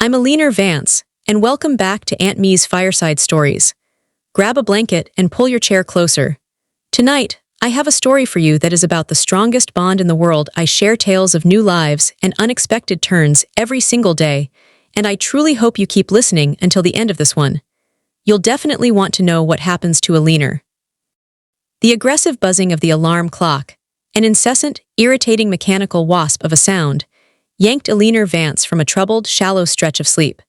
I'm Alina Vance, and welcome back to Aunt Me's Fireside Stories. Grab a blanket and pull your chair closer. Tonight, I have a story for you that is about the strongest bond in the world. I share tales of new lives and unexpected turns every single day, and I truly hope you keep listening until the end of this one. You'll definitely want to know what happens to Alina. The aggressive buzzing of the alarm clock, an incessant, irritating mechanical wasp of a sound, yanked Alina Vance from a troubled, shallow stretch of sleep.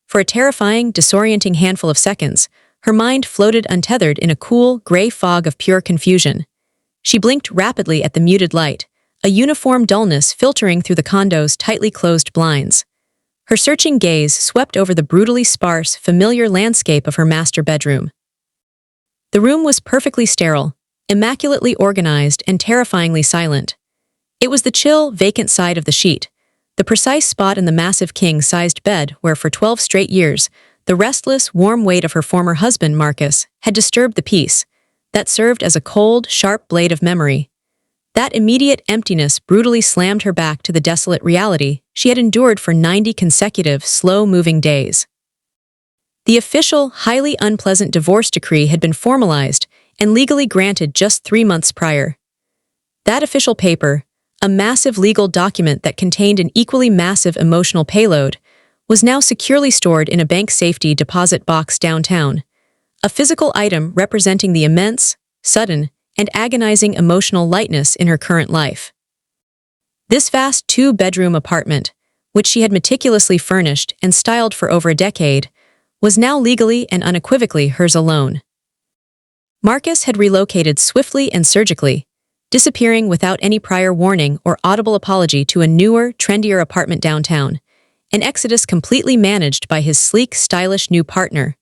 For a terrifying, disorienting handful of seconds, her mind floated untethered in a cool, gray fog of pure confusion. She blinked rapidly at the muted light, a uniform dullness filtering through the condo's tightly closed blinds. Her searching gaze swept over the brutally sparse, familiar landscape of her master bedroom. The room was perfectly sterile, immaculately organized, and terrifyingly silent. It was the chill, vacant side of the sheet, the precise spot in the massive king-sized bed where for 12 straight years, the restless, warm weight of her former husband, Marcus, had disturbed the peace, that served as a cold, sharp blade of memory. That immediate emptiness brutally slammed her back to the desolate reality she had endured for 90 consecutive, slow-moving days. The official, highly unpleasant divorce decree had been formalized and legally granted just 3 months prior. That official paper, a massive legal document that contained an equally massive emotional payload, was now securely stored in a bank safety deposit box downtown, a physical item representing the immense, sudden, and agonizing emotional lightness in her current life. This vast two-bedroom apartment, which she had meticulously furnished and styled for over a decade, was now legally and unequivocally hers alone. Marcus had relocated swiftly and surgically, disappearing without any prior warning or audible apology to a newer, trendier apartment downtown, an exodus completely managed by his sleek, stylish new partner,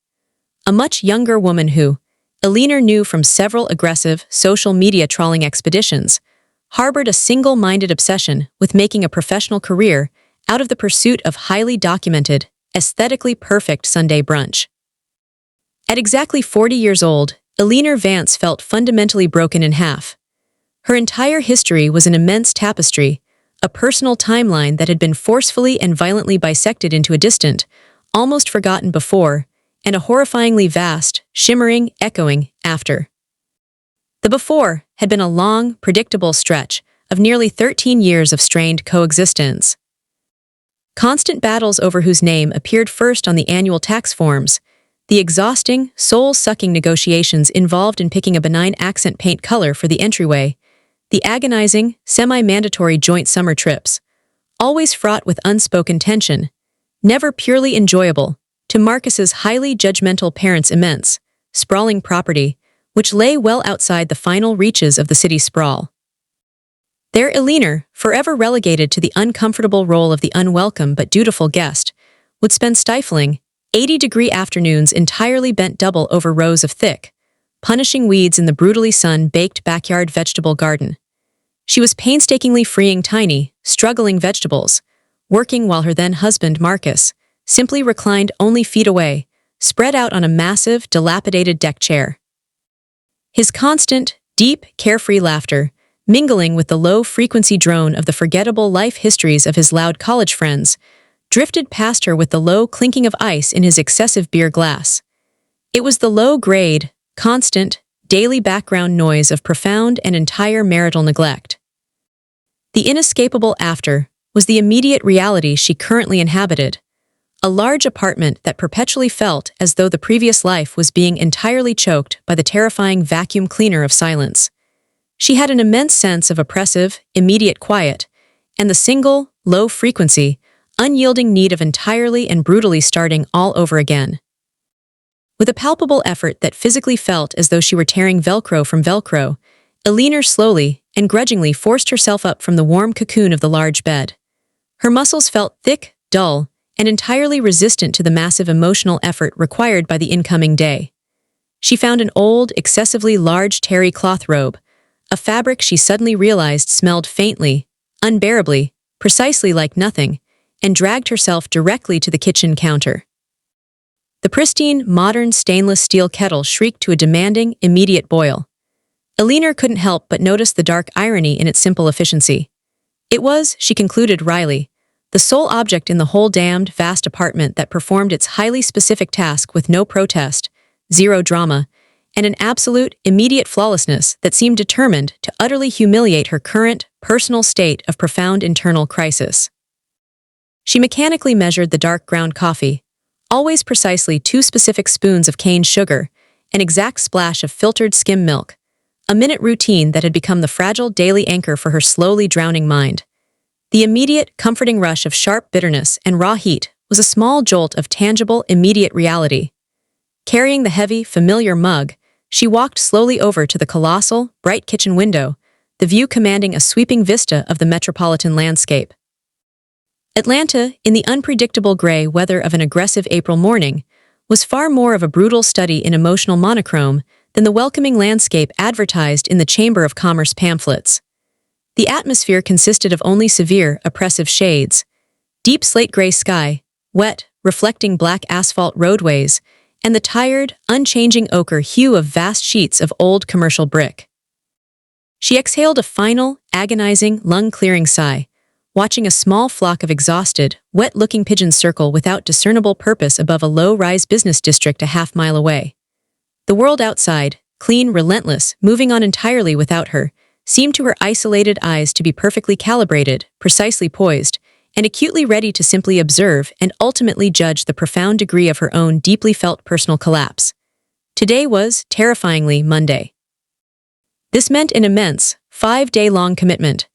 a much younger woman who, Alina knew from several aggressive social media trawling expeditions, harbored a single-minded obsession with making a professional career out of the pursuit of highly documented, aesthetically perfect Sunday brunch. At exactly 40 years old, Alina Vance felt fundamentally broken in half. Her entire history was an immense tapestry, a personal timeline that had been forcefully and violently bisected into a distant, almost forgotten before, and a horrifyingly vast, shimmering, echoing after. The before had been a long, predictable stretch of nearly 13 years of strained coexistence. Constant battles over whose name appeared first on the annual tax forms, the exhausting, soul-sucking negotiations involved in picking a benign accent paint color for the entryway, the agonizing, semi-mandatory joint summer trips, always fraught with unspoken tension, never purely enjoyable, to Marcus's highly judgmental parents' immense, sprawling property, which lay well outside the final reaches of the city sprawl. There Alina, forever relegated to the uncomfortable role of the unwelcome but dutiful guest, would spend stifling, 80-degree afternoons entirely bent double over rows of thick, punishing weeds in the brutally sun-baked backyard vegetable garden. She was painstakingly freeing tiny, struggling vegetables, working while her then-husband, Marcus, simply reclined only feet away, spread out on a massive, dilapidated deck chair. His constant, deep, carefree laughter, mingling with the low-frequency drone of the forgettable life histories of his loud college friends, drifted past her with the low clinking of ice in his excessive beer glass. It was the low-grade, constant, daily background noise of profound and entire marital neglect. The inescapable after was the immediate reality she currently inhabited, a large apartment that perpetually felt as though the previous life was being entirely choked by the terrifying vacuum cleaner of silence. She had an immense sense of oppressive, immediate quiet, and the single, low-frequency, unyielding need of entirely and brutally starting all over again. With a palpable effort that physically felt as though she were tearing Velcro from Velcro, Alina slowly and grudgingly forced herself up from the warm cocoon of the large bed. Her muscles felt thick, dull, and entirely resistant to the massive emotional effort required by the incoming day. She found an old, excessively large terry cloth robe, a fabric she suddenly realized smelled faintly, unbearably, precisely like nothing, and dragged herself directly to the kitchen counter. The pristine, modern stainless steel kettle shrieked to a demanding, immediate boil. Alina couldn't help but notice the dark irony in its simple efficiency. It was, she concluded wryly, the sole object in the whole damned vast apartment that performed its highly specific task with no protest, zero drama, and an absolute, immediate flawlessness that seemed determined to utterly humiliate her current, personal state of profound internal crisis. She mechanically measured the dark ground coffee, always precisely 2 specific spoons of cane sugar, an exact splash of filtered skim milk, a minute routine that had become the fragile daily anchor for her slowly drowning mind. The immediate, comforting rush of sharp bitterness and raw heat was a small jolt of tangible, immediate reality. Carrying the heavy, familiar mug, she walked slowly over to the colossal, bright kitchen window, the view commanding a sweeping vista of the metropolitan landscape. Atlanta, in the unpredictable gray weather of an aggressive April morning, was far more of a brutal study in emotional monochrome than the welcoming landscape advertised in the Chamber of Commerce pamphlets. The atmosphere consisted of only severe, oppressive shades: deep slate-gray sky, wet, reflecting black asphalt roadways, and the tired, unchanging ochre hue of vast sheets of old commercial brick. She exhaled a final, agonizing, lung-clearing sigh, watching a small flock of exhausted, wet-looking pigeons circle without discernible purpose above a low-rise business district a half-mile away. The world outside, clean, relentless, moving on entirely without her, seemed to her isolated eyes to be perfectly calibrated, precisely poised, and acutely ready to simply observe and ultimately judge the profound degree of her own deeply felt personal collapse. Today was, terrifyingly, Monday. This meant an immense, 5-day-long commitment,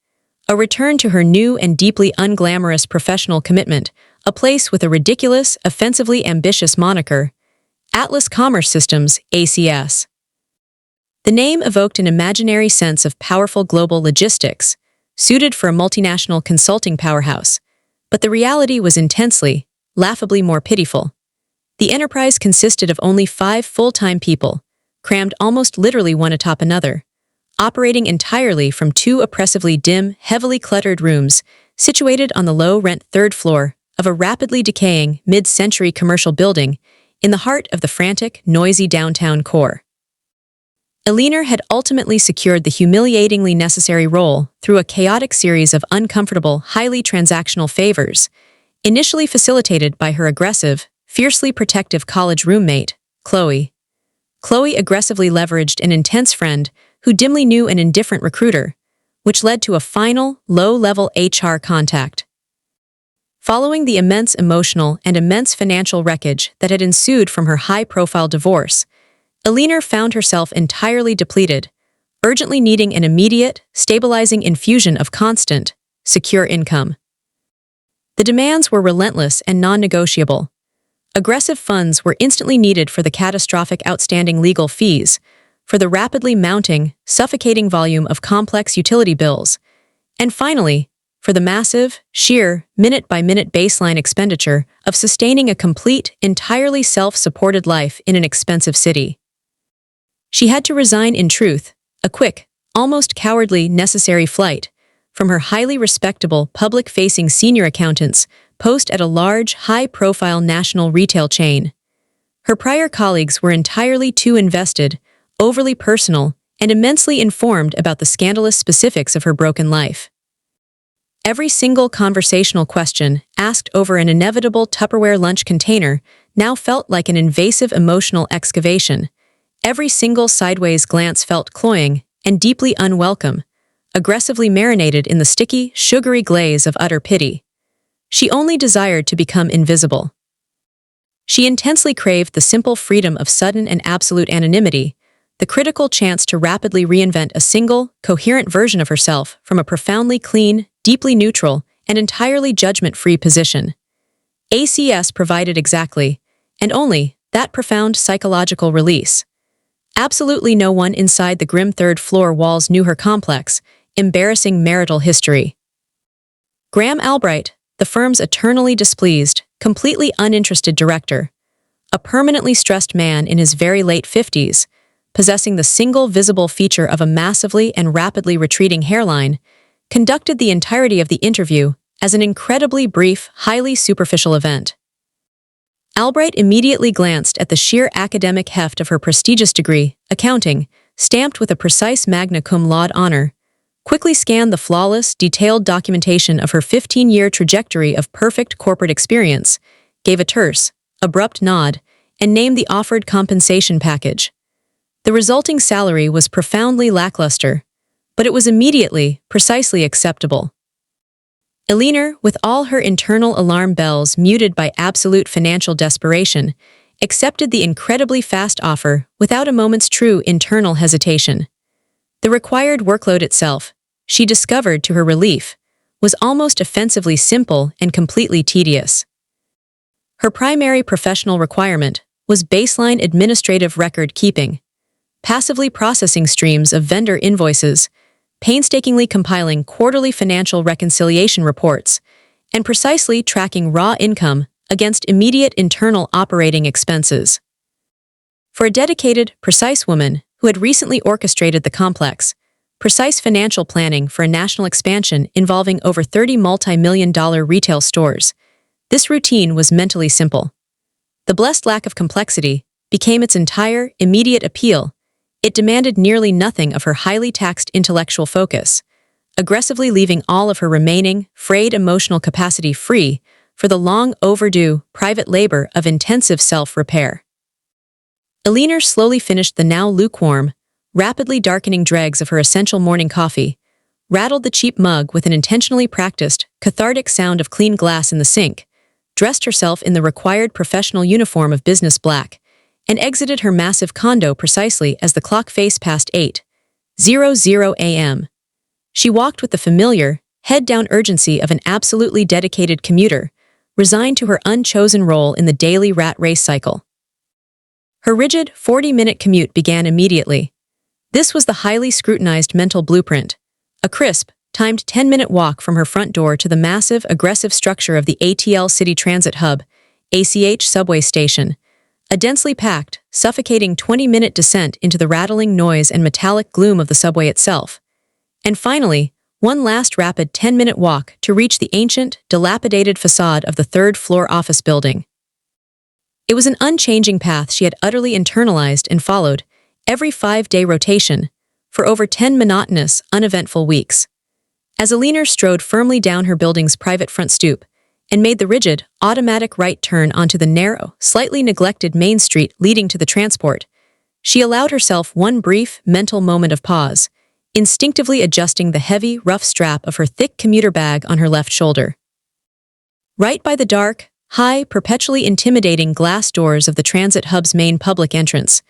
a return to her new and deeply unglamorous professional commitment, a place with a ridiculous, offensively ambitious moniker, Atlas Commerce Systems, ACS. The name evoked an imaginary sense of powerful global logistics, suited for a multinational consulting powerhouse, but the reality was intensely, laughably more pitiful. The enterprise consisted of only 5 full-time people, crammed almost literally one atop another, operating entirely from 2 oppressively dim, heavily cluttered rooms situated on the low-rent 3rd floor of a rapidly decaying, mid-century commercial building in the heart of the frantic, noisy downtown core. Elinor had ultimately secured the humiliatingly necessary role through a chaotic series of uncomfortable, highly transactional favors, initially facilitated by her aggressive, fiercely protective college roommate, Chloe. Chloe aggressively leveraged an intense friend who dimly knew an indifferent recruiter, which led to a final, low-level HR contact. Following the immense emotional and immense financial wreckage that had ensued from her high-profile divorce, Elinor found herself entirely depleted, urgently needing an immediate, stabilizing infusion of constant, secure income. The demands were relentless and non-negotiable. Aggressive funds were instantly needed for the catastrophic outstanding legal fees, for the rapidly mounting, suffocating volume of complex utility bills, and finally, for the massive, sheer, minute-by-minute baseline expenditure of sustaining a complete, entirely self-supported life in an expensive city. She had to resign in truth, a quick, almost cowardly necessary flight, from her highly respectable public-facing senior accountant's post at a large, high-profile national retail chain. Her prior colleagues were entirely too invested, overly personal, and immensely informed about the scandalous specifics of her broken life. Every single conversational question asked over an inevitable Tupperware lunch container now felt like an invasive emotional excavation. Every single sideways glance felt cloying and deeply unwelcome, aggressively marinated in the sticky, sugary glaze of utter pity. She only desired to become invisible. She intensely craved the simple freedom of sudden and absolute anonymity, the critical chance to rapidly reinvent a single, coherent version of herself from a profoundly clean, deeply neutral, and entirely judgment-free position. ACS provided exactly, and only, that profound psychological release. Absolutely no one inside the grim 3rd floor walls knew her complex, embarrassing marital history. Graham Albright, the firm's eternally displeased, completely uninterested director, a permanently stressed man in his very late 50s, possessing the single visible feature of a massively and rapidly retreating hairline, conducted the entirety of the interview as an incredibly brief, highly superficial event. Albright immediately glanced at the sheer academic heft of her prestigious degree, accounting, stamped with a precise magna cum laude honor, quickly scanned the flawless, detailed documentation of her 15-year trajectory of perfect corporate experience, gave a terse, abrupt nod, and named the offered compensation package. The resulting salary was profoundly lackluster, but it was immediately, precisely acceptable. Eleanor, with all her internal alarm bells muted by absolute financial desperation, accepted the incredibly fast offer without a moment's true internal hesitation. The required workload itself, she discovered to her relief, was almost offensively simple and completely tedious. Her primary professional requirement was baseline administrative record keeping, passively processing streams of vendor invoices, painstakingly compiling quarterly financial reconciliation reports, and precisely tracking raw income against immediate internal operating expenses. For a dedicated, precise woman who had recently orchestrated the complex, precise financial planning for a national expansion involving over 30 multi-million-dollar retail stores, this routine was mentally simple. The blessed lack of complexity became its entire, immediate appeal. It demanded nearly nothing of her highly taxed intellectual focus, aggressively leaving all of her remaining, frayed emotional capacity free for the long-overdue private labor of intensive self-repair. Eleanor slowly finished the now lukewarm, rapidly darkening dregs of her essential morning coffee, rattled the cheap mug with an intentionally practiced, cathartic sound of clean glass in the sink, dressed herself in the required professional uniform of business black, and exited her massive condo precisely as the clock faced past 8:00 a.m. She walked with the familiar, head-down urgency of an absolutely dedicated commuter, resigned to her unchosen role in the daily rat race cycle. Her rigid 40-minute commute began immediately. This was the highly scrutinized mental blueprint, a crisp, timed 10-minute walk from her front door to the massive, aggressive structure of the ATL City Transit Hub, ACH subway station, a densely packed, suffocating 20-minute descent into the rattling noise and metallic gloom of the subway itself, and finally, one last rapid 10-minute walk to reach the ancient, dilapidated facade of the third-floor office building. It was an unchanging path she had utterly internalized and followed, every 5-day rotation, for over 10 monotonous, uneventful weeks. As Eleanor strode firmly down her building's private front stoop and made the rigid, automatic right turn onto the narrow, slightly neglected main street leading to the transport, she allowed herself one brief, mental moment of pause, instinctively adjusting the heavy, rough strap of her thick commuter bag on her left shoulder. Right by the dark, high, perpetually intimidating glass doors of the transit hub's main public entrance,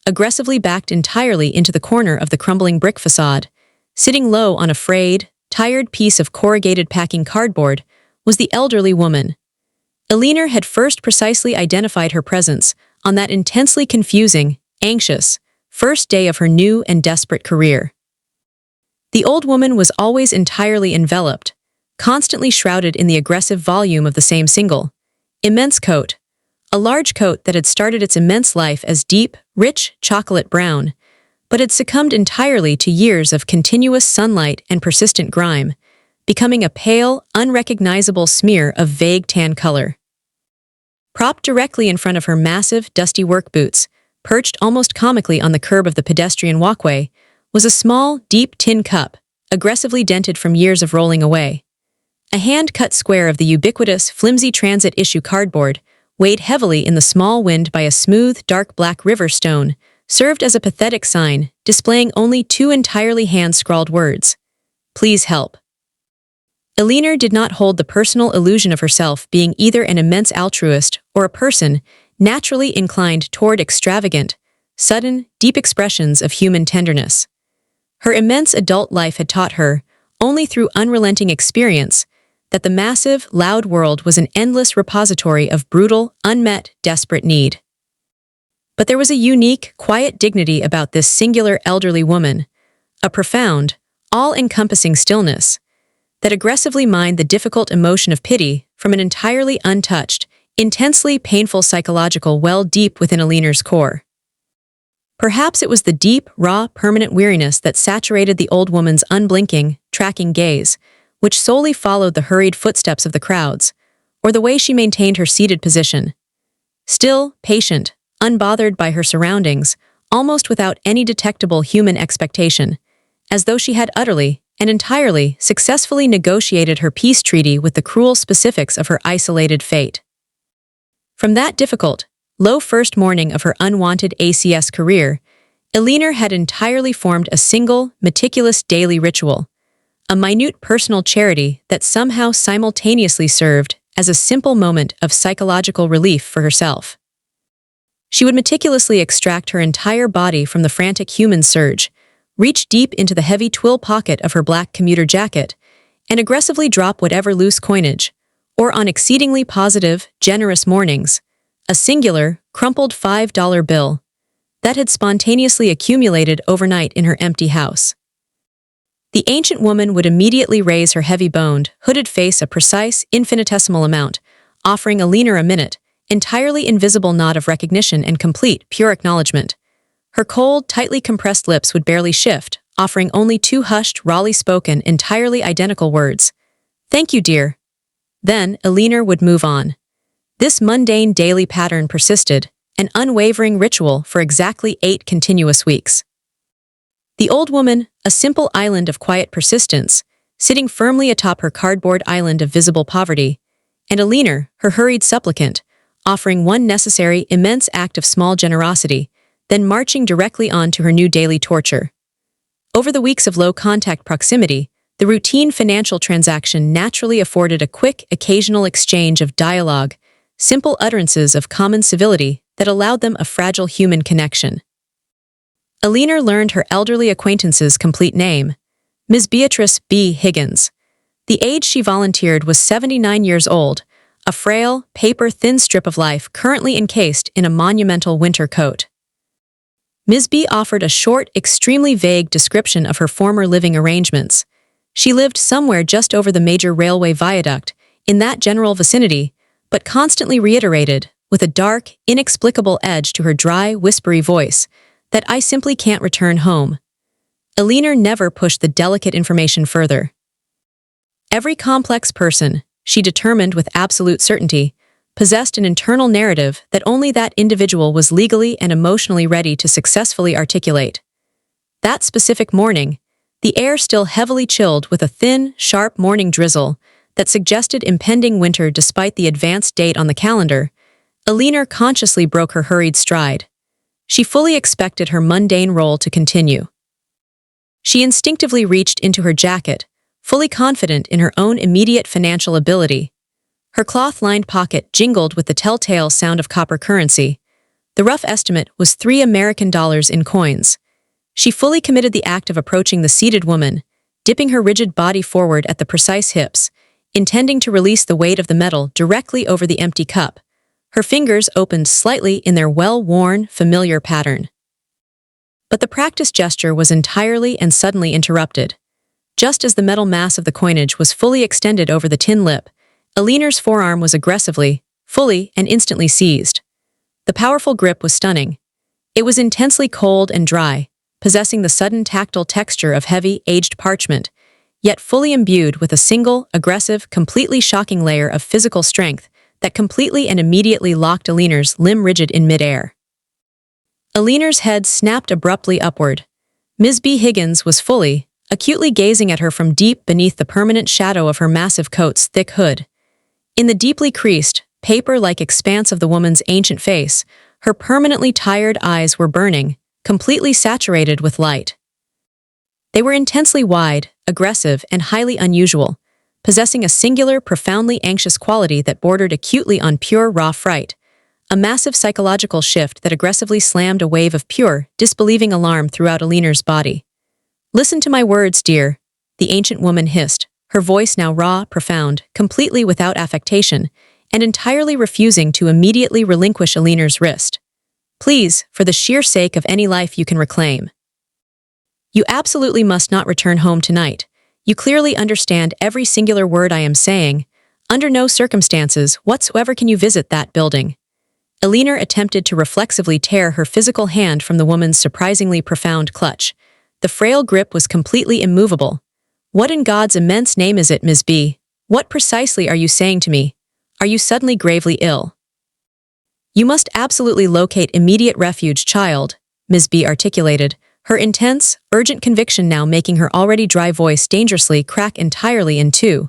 aggressively backed entirely into the corner of the crumbling brick facade, sitting low on a frayed, tired piece of corrugated packing cardboard, was the elderly woman. Eleanor had first precisely identified her presence on that intensely confusing, anxious, first day of her new and desperate career. The old woman was always entirely enveloped, constantly shrouded in the aggressive volume of the same single, immense coat, a large coat that had started its immense life as deep, rich chocolate brown, but had succumbed entirely to years of continuous sunlight and persistent grime, becoming a pale, unrecognizable smear of vague tan color. Propped directly in front of her massive, dusty work boots, perched almost comically on the curb of the pedestrian walkway, was a small, deep tin cup, aggressively dented from years of rolling away. A hand-cut square of the ubiquitous, flimsy transit issue cardboard, weighed heavily in the small wind by a smooth, dark black river stone, served as a pathetic sign, displaying only 2 entirely hand-scrawled words: "Please help." Eleanor did not hold the personal illusion of herself being either an immense altruist or a person naturally inclined toward extravagant, sudden, deep expressions of human tenderness. Her immense adult life had taught her, only through unrelenting experience, that the massive, loud world was an endless repository of brutal, unmet, desperate need. But there was a unique, quiet dignity about this singular elderly woman, a profound, all-encompassing stillness, that aggressively mined the difficult emotion of pity from an entirely untouched, intensely painful psychological well deep within Eleanor's core. Perhaps it was the deep, raw, permanent weariness that saturated the old woman's unblinking, tracking gaze, which solely followed the hurried footsteps of the crowds, or the way she maintained her seated position. Still, patient, unbothered by her surroundings, almost without any detectable human expectation, as though she had utterly, and entirely, successfully negotiated her peace treaty with the cruel specifics of her isolated fate. From that difficult, low first morning of her unwanted ACS career, Eleanor had entirely formed a single, meticulous daily ritual, a minute personal charity that somehow simultaneously served as a simple moment of psychological relief for herself. She would meticulously extract her entire body from the frantic human surge, reach deep into the heavy twill pocket of her black commuter jacket, and aggressively drop whatever loose coinage, or on exceedingly positive, generous mornings, a singular, crumpled $5 bill, that had spontaneously accumulated overnight in her empty house. The ancient woman would immediately raise her heavy-boned, hooded face a precise, infinitesimal amount, offering Eleanor a minute, entirely invisible nod of recognition and complete, pure acknowledgement. Her cold, tightly compressed lips would barely shift, offering only two hushed, rawly spoken, entirely identical words. "Thank you, dear." Then, Eleanor would move on. This mundane daily pattern persisted, an unwavering ritual for exactly 8 continuous weeks. The old woman, a simple island of quiet persistence, sitting firmly atop her cardboard island of visible poverty, and Eleanor, her hurried supplicant, offering one necessary, immense act of small generosity, then marching directly on to her new daily torture. Over the weeks of low-contact proximity, the routine financial transaction naturally afforded a quick, occasional exchange of dialogue, simple utterances of common civility that allowed them a fragile human connection. Eleanor learned her elderly acquaintance's complete name, Ms. Beatrice B. Higgins. The age she volunteered was 79 years old, a frail, paper-thin strip of life currently encased in a monumental winter coat. Ms. B. offered a short, extremely vague description of her former living arrangements. She lived somewhere just over the major railway viaduct, in that general vicinity, but constantly reiterated, with a dark, inexplicable edge to her dry, whispery voice, that I simply can't return home. Eleanor never pushed the delicate information further. Every complex person, she determined with absolute certainty, possessed an internal narrative that only that individual was legally and emotionally ready to successfully articulate. That specific morning, the air still heavily chilled with a thin, sharp morning drizzle that suggested impending winter despite the advanced date on the calendar, Eleanor consciously broke her hurried stride. She fully expected her mundane role to continue. She instinctively reached into her jacket, fully confident in her own immediate financial ability. Her cloth-lined pocket jingled with the telltale sound of copper currency. The rough estimate was $3 in coins. She fully committed the act of approaching the seated woman, dipping her rigid body forward at the precise hips, intending to release the weight of the metal directly over the empty cup. Her fingers opened slightly in their well-worn, familiar pattern. But the practiced gesture was entirely and suddenly interrupted. Just as the metal mass of the coinage was fully extended over the tin lip, Eleanor's forearm was aggressively, fully, and instantly seized. The powerful grip was stunning. It was intensely cold and dry, possessing the sudden tactile texture of heavy, aged parchment, yet fully imbued with a single, aggressive, completely shocking layer of physical strength that completely and immediately locked Eleanor's limb rigid in midair. Eleanor's head snapped abruptly upward. Ms. B. Higgins was fully, acutely gazing at her from deep beneath the permanent shadow of her massive coat's thick hood. In the deeply creased, paper-like expanse of the woman's ancient face, her permanently tired eyes were burning, completely saturated with light. They were intensely wide, aggressive, and highly unusual, possessing a singular, profoundly anxious quality that bordered acutely on pure, raw fright, a massive psychological shift that aggressively slammed a wave of pure, disbelieving alarm throughout Eleanor's body. "Listen to my words, dear," the ancient woman hissed, her voice now raw, profound, completely without affectation, and entirely refusing to immediately relinquish Eleanor's wrist. "Please, for the sheer sake of any life you can reclaim. You absolutely must not return home tonight. You clearly understand every singular word I am saying. Under no circumstances whatsoever can you visit that building." Eleanor attempted to reflexively tear her physical hand from the woman's surprisingly profound clutch. The frail grip was completely immovable. "What in God's immense name is it, Ms. B? What precisely are you saying to me? Are you suddenly gravely ill?" "You must absolutely locate immediate refuge, child," Ms. B articulated, her intense, urgent conviction now making her already dry voice dangerously crack entirely in two.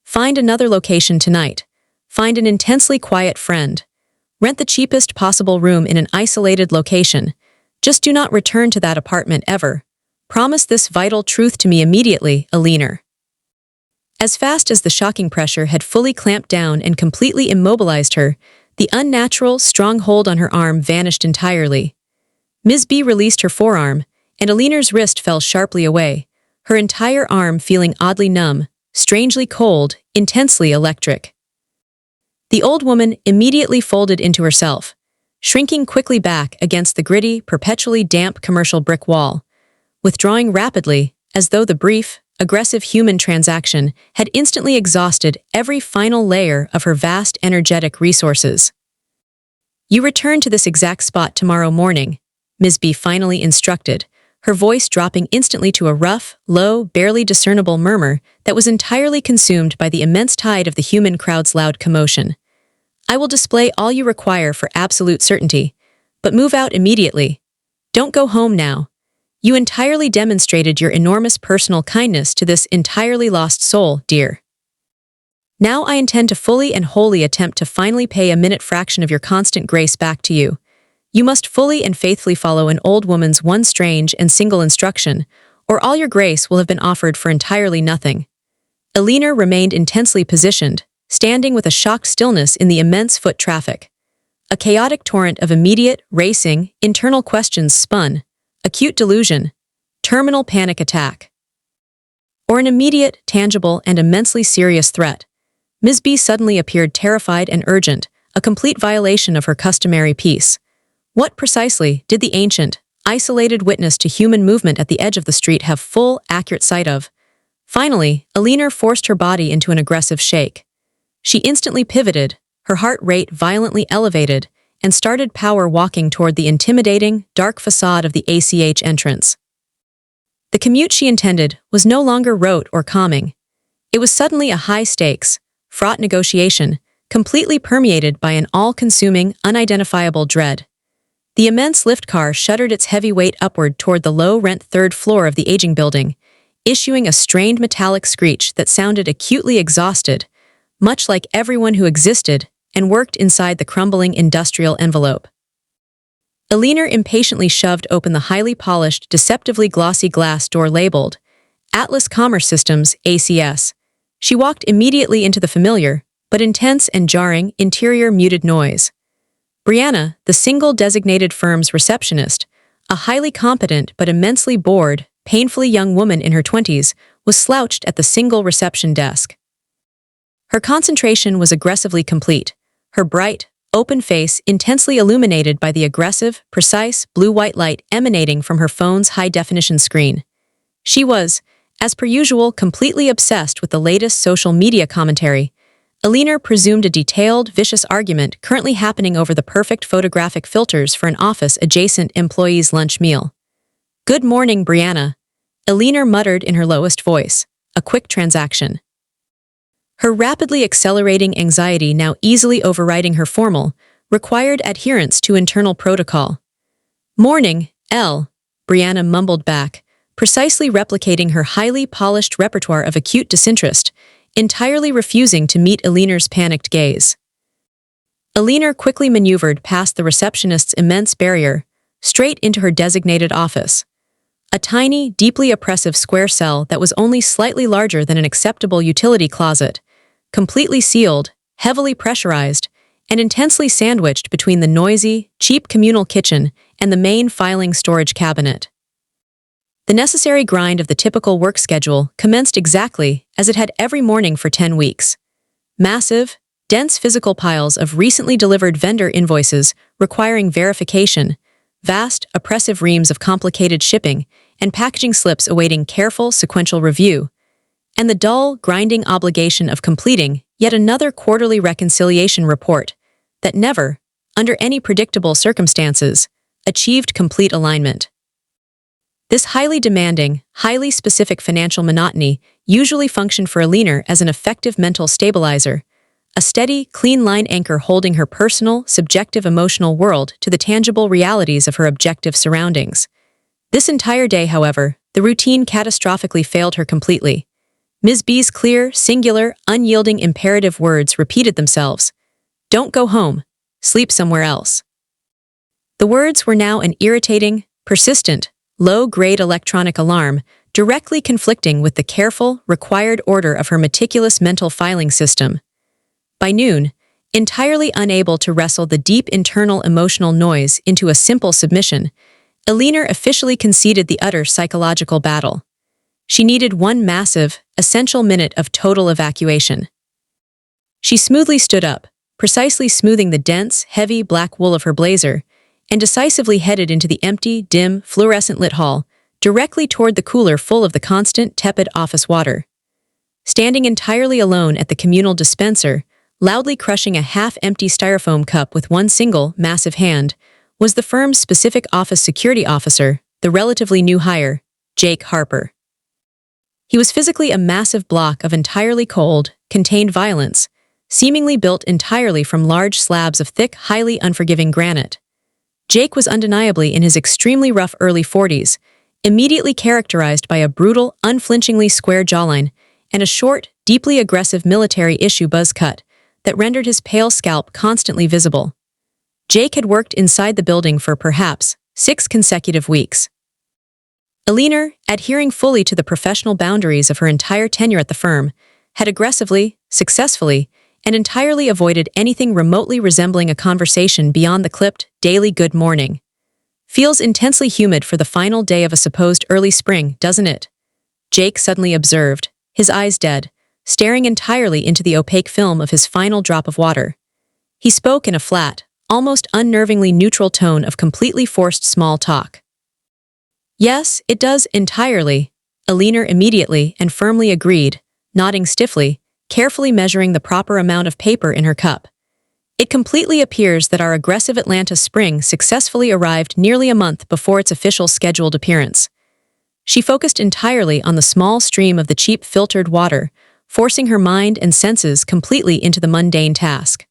Find another location tonight. Find an intensely quiet friend. Rent the cheapest possible room in an isolated location. Just do not return to that apartment ever. Promise this vital truth to me immediately, Alina. As fast as the shocking pressure had fully clamped down and completely immobilized her, the unnatural, strong hold on her arm vanished entirely. Ms. B released her forearm, and Alina's wrist fell sharply away, her entire arm feeling oddly numb, strangely cold, intensely electric. The old woman immediately folded into herself, shrinking quickly back against the gritty, perpetually damp commercial brick wall, withdrawing rapidly, as though the brief, aggressive human transaction had instantly exhausted every final layer of her vast energetic resources. You return to this exact spot tomorrow morning, Ms. B finally instructed, her voice dropping instantly to a rough, low, barely discernible murmur that was entirely consumed by the immense tide of the human crowd's loud commotion. I will display all you require for absolute certainty, but move out immediately. Don't go home now. You entirely demonstrated your enormous personal kindness to this entirely lost soul, dear. Now I intend to fully and wholly attempt to finally pay a minute fraction of your constant grace back to you. You must fully and faithfully follow an old woman's one strange and single instruction, or all your grace will have been offered for entirely nothing. Alina remained intensely positioned, standing with a shocked stillness in the immense foot traffic. A chaotic torrent of immediate, racing, internal questions spun. Acute delusion, terminal panic attack, or an immediate, tangible, and immensely serious threat. Ms. B suddenly appeared terrified and urgent, a complete violation of her customary peace. What precisely did the ancient, isolated witness to human movement at the edge of the street have full, accurate sight of? Finally, Alina forced her body into an aggressive shake. She instantly pivoted, her heart rate violently elevated, and started power walking toward the intimidating, dark facade of the ACH entrance. The commute she intended was no longer rote or calming. It was suddenly a high-stakes, fraught negotiation, completely permeated by an all-consuming, unidentifiable dread. The immense lift car shuddered its heavy weight upward toward the low-rent third floor of the aging building, issuing a strained metallic screech that sounded acutely exhausted, much like everyone who existed and worked inside the crumbling industrial envelope. Alina impatiently shoved open the highly polished, deceptively glossy glass door labeled Atlas Commerce Systems, ACS. She walked immediately into the familiar, but intense and jarring, interior muted noise. Brianna, the single designated firm's receptionist, a highly competent but immensely bored, painfully young woman in her 20s, was slouched at the single reception desk. Her concentration was aggressively complete, her bright, open face intensely illuminated by the aggressive, precise, blue-white light emanating from her phone's high-definition screen. She was, as per usual, completely obsessed with the latest social media commentary. Alina presumed a detailed, vicious argument currently happening over the perfect photographic filters for an office-adjacent employee's lunch meal. "Good morning, Brianna," Alina muttered in her lowest voice. A quick transaction. Her rapidly accelerating anxiety now easily overriding her formal, required adherence to internal protocol. "Morning, L," Brianna mumbled back, precisely replicating her highly polished repertoire of acute disinterest, entirely refusing to meet Alina's panicked gaze. Alina quickly maneuvered past the receptionist's immense barrier, straight into her designated office. A tiny, deeply oppressive square cell that was only slightly larger than an acceptable utility closet, completely sealed, heavily pressurized, and intensely sandwiched between the noisy, cheap communal kitchen and the main filing storage cabinet. The necessary grind of the typical work schedule commenced exactly as it had every morning for 10 weeks. Massive, dense physical piles of recently delivered vendor invoices requiring verification, vast, oppressive reams of complicated shipping and packaging slips awaiting careful, sequential review, and the dull, grinding obligation of completing yet another quarterly reconciliation report that never, under any predictable circumstances, achieved complete alignment. This highly demanding, highly specific financial monotony usually functioned for Alina as an effective mental stabilizer, a steady, clean-line anchor holding her personal, subjective emotional world to the tangible realities of her objective surroundings. This entire day, however, the routine catastrophically failed her completely. Ms. B's clear, singular, unyielding imperative words repeated themselves. Don't go home. Sleep somewhere else. The words were now an irritating, persistent, low-grade electronic alarm, directly conflicting with the careful, required order of her meticulous mental filing system. By noon, entirely unable to wrestle the deep internal emotional noise into a simple submission, Eleanor officially conceded the utter psychological battle. She needed one massive, essential minute of total evacuation. She smoothly stood up, precisely smoothing the dense, heavy black wool of her blazer, and decisively headed into the empty, dim, fluorescent-lit hall, directly toward the cooler full of the constant, tepid office water. Standing entirely alone at the communal dispenser, loudly crushing a half-empty styrofoam cup with one single, massive hand, was the firm's specific office security officer, the relatively new hire, Jake Harper. He was physically a massive block of entirely cold, contained violence, seemingly built entirely from large slabs of thick, highly unforgiving granite. Jake was undeniably in his extremely rough early 40s, immediately characterized by a brutal, unflinchingly square jawline and a short, deeply aggressive military-issue buzz cut that rendered his pale scalp constantly visible. Jake had worked inside the building for perhaps 6 consecutive weeks. Eleanor, adhering fully to the professional boundaries of her entire tenure at the firm, had aggressively, successfully, and entirely avoided anything remotely resembling a conversation beyond the clipped, daily good morning. Feels intensely humid for the final day of a supposed early spring, doesn't it? Jake suddenly observed, his eyes dead, staring entirely into the opaque film of his final drop of water. He spoke in a flat, almost unnervingly neutral tone of completely forced small talk. Yes, it does entirely, Eleanor immediately and firmly agreed, nodding stiffly, carefully measuring the proper amount of paper in her cup. It completely appears that our aggressive Atlanta spring successfully arrived nearly a month before its official scheduled appearance. She focused entirely on the small stream of the cheap filtered water, forcing her mind and senses completely into the mundane task.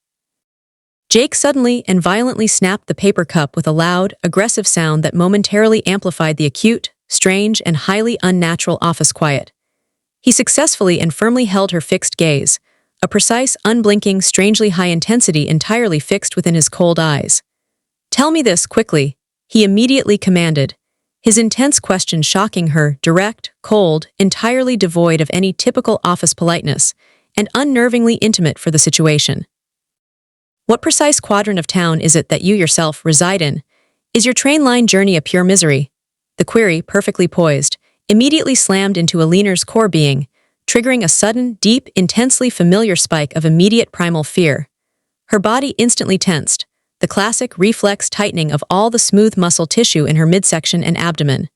Jake suddenly and violently snapped the paper cup with a loud, aggressive sound that momentarily amplified the acute, strange, and highly unnatural office quiet. He successfully and firmly held her fixed gaze, a precise, unblinking, strangely high intensity entirely fixed within his cold eyes. "Tell me this, quickly," he immediately commanded, his intense question shocking her, direct, cold, entirely devoid of any typical office politeness, and unnervingly intimate for the situation. "What precise quadrant of town is it that you yourself reside in? Is your train line journey a pure misery?" The query, perfectly poised, immediately slammed into Eleanor's core being, triggering a sudden, deep, intensely familiar spike of immediate primal fear. Her body instantly tensed, the classic reflex tightening of all the smooth muscle tissue in her midsection and abdomen.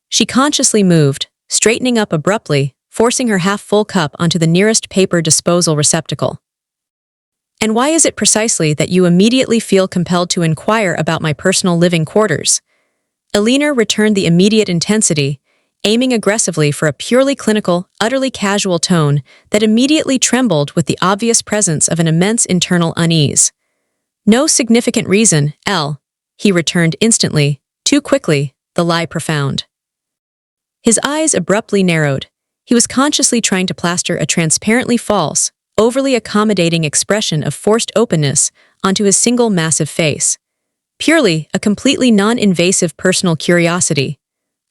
She consciously moved, straightening up abruptly, forcing her half-full cup onto the nearest paper disposal receptacle. "And why is it precisely that you immediately feel compelled to inquire about my personal living quarters?" Eleanor returned the immediate intensity, aiming aggressively for a purely clinical, utterly casual tone that immediately trembled with the obvious presence of an immense internal unease. "No significant reason, L," he returned instantly, too quickly, the lie profound. His eyes abruptly narrowed. He was consciously trying to plaster a transparently false, overly accommodating expression of forced openness onto his single massive face. Purely a completely non-invasive personal curiosity.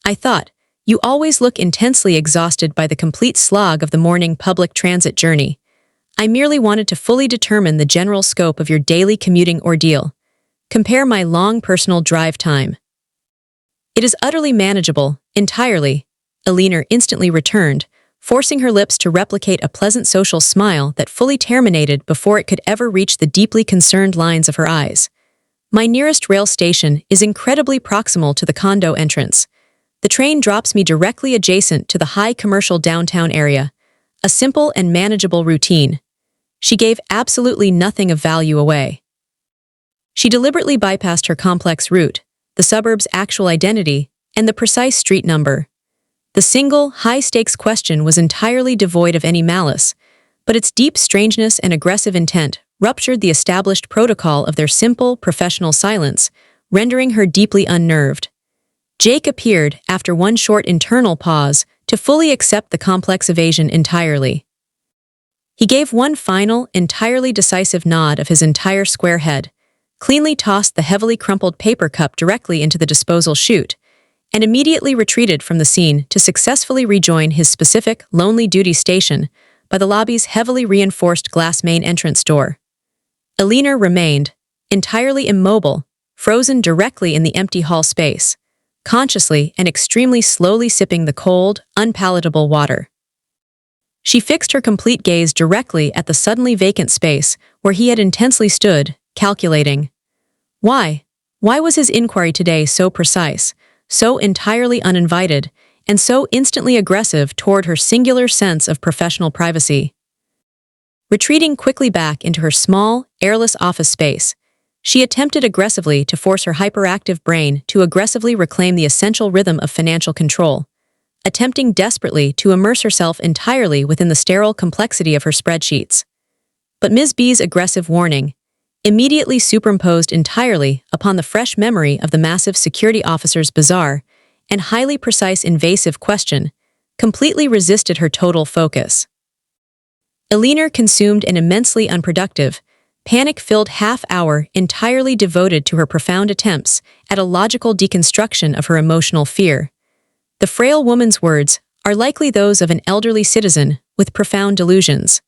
"I thought, you always look intensely exhausted by the complete slog of the morning public transit journey. I merely wanted to fully determine the general scope of your daily commuting ordeal. Compare my long personal drive time." "It is utterly manageable, entirely," Eleanor instantly returned, forcing her lips to replicate a pleasant social smile that fully terminated before it could ever reach the deeply concerned lines of her eyes. "My nearest rail station is incredibly proximal to the condo entrance. The train drops me directly adjacent to the high commercial downtown area. A simple and manageable routine." She gave absolutely nothing of value away. She deliberately bypassed her complex route, the suburb's actual identity, and the precise street number. The single, high-stakes question was entirely devoid of any malice, but its deep strangeness and aggressive intent ruptured the established protocol of their simple, professional silence, rendering her deeply unnerved. Jake appeared, after one short internal pause, to fully accept the complex evasion entirely. He gave one final, entirely decisive nod of his entire square head, cleanly tossed the heavily crumpled paper cup directly into the disposal chute, and immediately retreated from the scene to successfully rejoin his specific, lonely duty station by the lobby's heavily reinforced glass main entrance door. Eleanor remained, entirely immobile, frozen directly in the empty hall space, consciously and extremely slowly sipping the cold, unpalatable water. She fixed her complete gaze directly at the suddenly vacant space where he had intensely stood, calculating. Why? Why was his inquiry today so precise, so entirely uninvited, and so instantly aggressive toward her singular sense of professional privacy? Retreating quickly back into her small, airless office space, she attempted aggressively to force her hyperactive brain to aggressively reclaim the essential rhythm of financial control, attempting desperately to immerse herself entirely within the sterile complexity of her spreadsheets. But Ms. B's aggressive warning, immediately superimposed entirely upon the fresh memory of the massive security officer's bizarre and highly precise invasive question, completely resisted her total focus. Eleanor consumed an immensely unproductive, panic-filled half-hour entirely devoted to her profound attempts at a logical deconstruction of her emotional fear. The frail woman's words are likely those of an elderly citizen with profound delusions.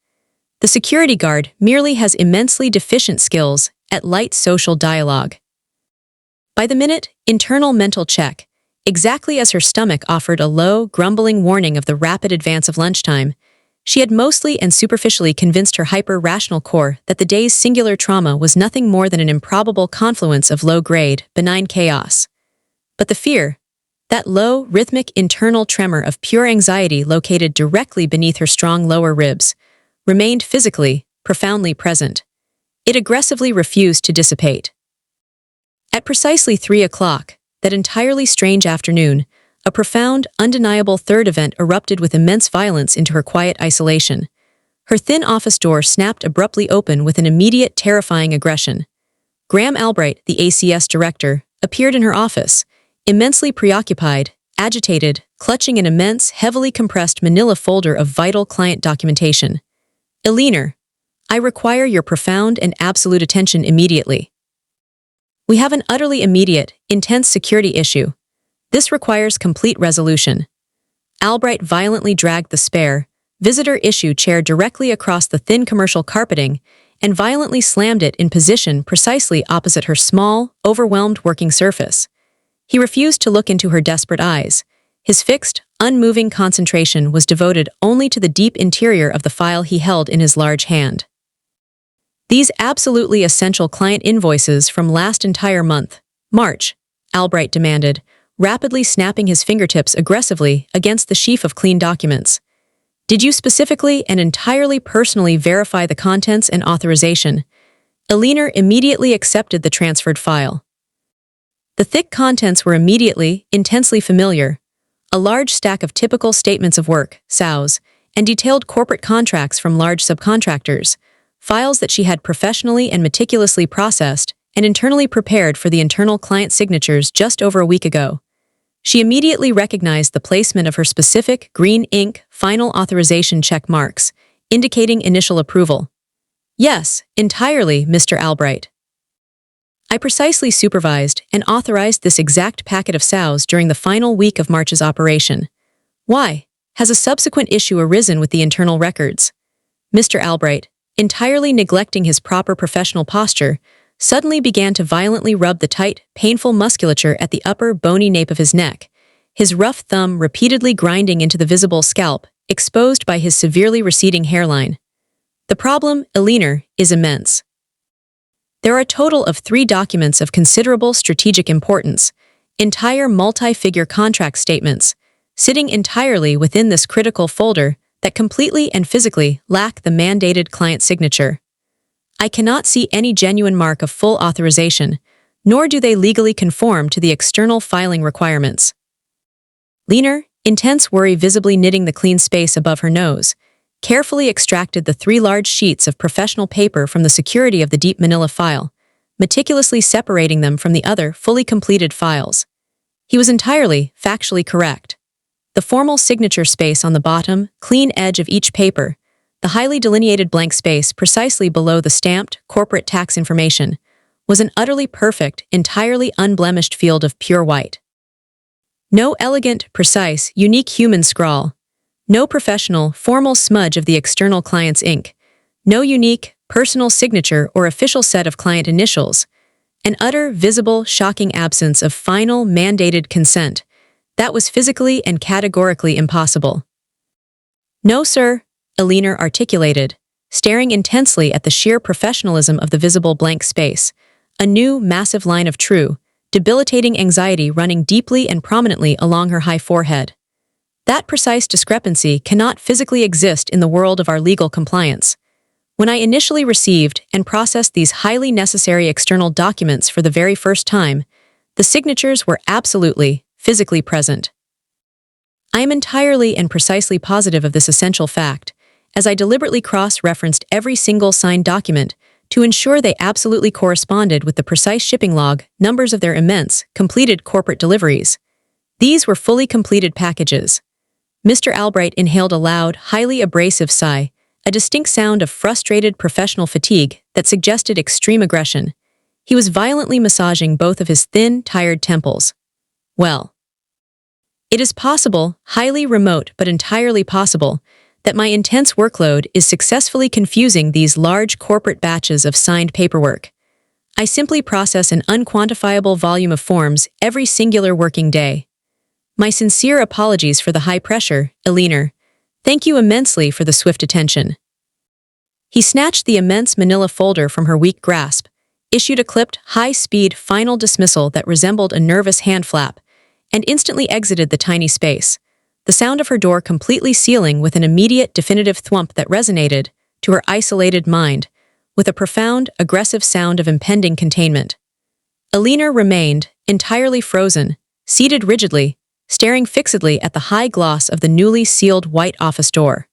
The security guard merely has immensely deficient skills at light social dialogue. By the minute, internal mental check, exactly as her stomach offered a low, grumbling warning of the rapid advance of lunchtime, she had mostly and superficially convinced her hyper-rational core that the day's singular trauma was nothing more than an improbable confluence of low-grade, benign chaos. But the fear, that low, rhythmic internal tremor of pure anxiety located directly beneath her strong lower ribs, remained physically, profoundly present. It aggressively refused to dissipate. At precisely 3 o'clock, that entirely strange afternoon, a profound, undeniable third event erupted with immense violence into her quiet isolation. Her thin office door snapped abruptly open with an immediate, terrifying aggression. Graham Albright, the ACS director, appeared in her office, immensely preoccupied, agitated, clutching an immense, heavily compressed manila folder of vital client documentation. Eleanor, I require your profound and absolute attention immediately. We have an utterly immediate, intense security issue. This requires complete resolution. Albright violently dragged the spare, visitor issue chair directly across the thin commercial carpeting and violently slammed it in position precisely opposite her small, overwhelmed working surface. He refused to look into her desperate eyes. His fixed, unmoving concentration was devoted only to the deep interior of the file he held in his large hand. These absolutely essential client invoices from last entire month, March, Albright demanded, rapidly snapping his fingertips aggressively against the sheaf of clean documents. Did you specifically and entirely personally verify the contents and authorization? Eleanor immediately accepted the transferred file. The thick contents were immediately, intensely familiar. A large stack of typical statements of work, SOWs, and detailed corporate contracts from large subcontractors, files that she had professionally and meticulously processed and internally prepared for the internal client signatures just over a week ago. She immediately recognized the placement of her specific green ink final authorization check marks, indicating initial approval. Yes, entirely, Mr. Albright. I precisely supervised and authorized this exact packet of SOWs during the final week of March's operation. Why? Has a subsequent issue arisen with the internal records? Mr. Albright, entirely neglecting his proper professional posture, suddenly began to violently rub the tight, painful musculature at the upper, bony nape of his neck, his rough thumb repeatedly grinding into the visible scalp, exposed by his severely receding hairline. The problem, Eleanor, is immense. There are a total of 3 documents of considerable strategic importance, entire multi-figure contract statements, sitting entirely within this critical folder that completely and physically lack the mandated client signature. I cannot see any genuine mark of full authorization, nor do they legally conform to the external filing requirements. Leaner, intense worry visibly knitting the clean space above her nose, carefully extracted the 3 large sheets of professional paper from the security of the deep manila file, meticulously separating them from the other fully completed files. He was entirely, factually correct. The formal signature space on the bottom, clean edge of each paper, the highly delineated blank space precisely below the stamped, corporate tax information, was an utterly perfect, entirely unblemished field of pure white. No elegant, precise, unique human scrawl. No professional, formal smudge of the external client's ink. No unique, personal signature or official set of client initials. An utter, visible, shocking absence of final, mandated consent. That was physically and categorically impossible. "No, sir," Eleanor articulated, staring intensely at the sheer professionalism of the visible blank space, a new, massive line of true, debilitating anxiety running deeply and prominently along her high forehead. That precise discrepancy cannot physically exist in the world of our legal compliance. When I initially received and processed these highly necessary external documents for the very first time, the signatures were absolutely, physically present. I am entirely and precisely positive of this essential fact, as I deliberately cross-referenced every single signed document to ensure they absolutely corresponded with the precise shipping log numbers of their immense, completed corporate deliveries. These were fully completed packages. Mr. Albright inhaled a loud, highly abrasive sigh, a distinct sound of frustrated professional fatigue that suggested extreme aggression. He was violently massaging both of his thin, tired temples. "Well, it is possible, highly remote but entirely possible, that my intense workload is successfully confusing these large corporate batches of signed paperwork. I simply process an unquantifiable volume of forms every singular working day. My sincere apologies for the high pressure, Eleanor. Thank you immensely for the swift attention." He snatched the immense manila folder from her weak grasp, issued a clipped, high-speed final dismissal that resembled a nervous hand flap, and instantly exited the tiny space, the sound of her door completely sealing with an immediate, definitive thwump that resonated, to her isolated mind, with a profound, aggressive sound of impending containment. Eleanor remained, entirely frozen, seated rigidly, staring fixedly at the high gloss of the newly sealed white office door.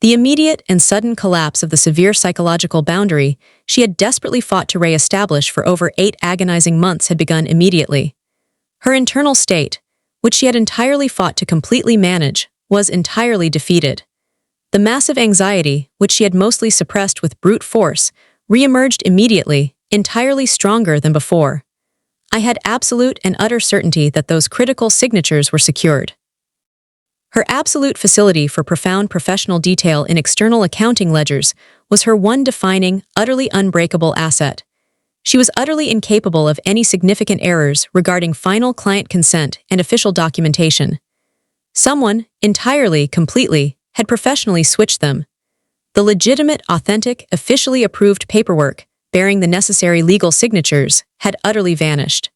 The immediate and sudden collapse of the severe psychological boundary she had desperately fought to re-establish for over 8 agonizing months had begun immediately. Her internal state, which she had entirely fought to completely manage, was entirely defeated. The massive anxiety, which she had mostly suppressed with brute force, re-emerged immediately, entirely stronger than before. I had absolute and utter certainty that those critical signatures were secured. Her absolute facility for profound professional detail in external accounting ledgers was her one defining, utterly unbreakable asset. She was utterly incapable of any significant errors regarding final client consent and official documentation. Someone, entirely, completely, had professionally switched them. The legitimate, authentic, officially approved paperwork, bearing the necessary legal signatures, had utterly vanished.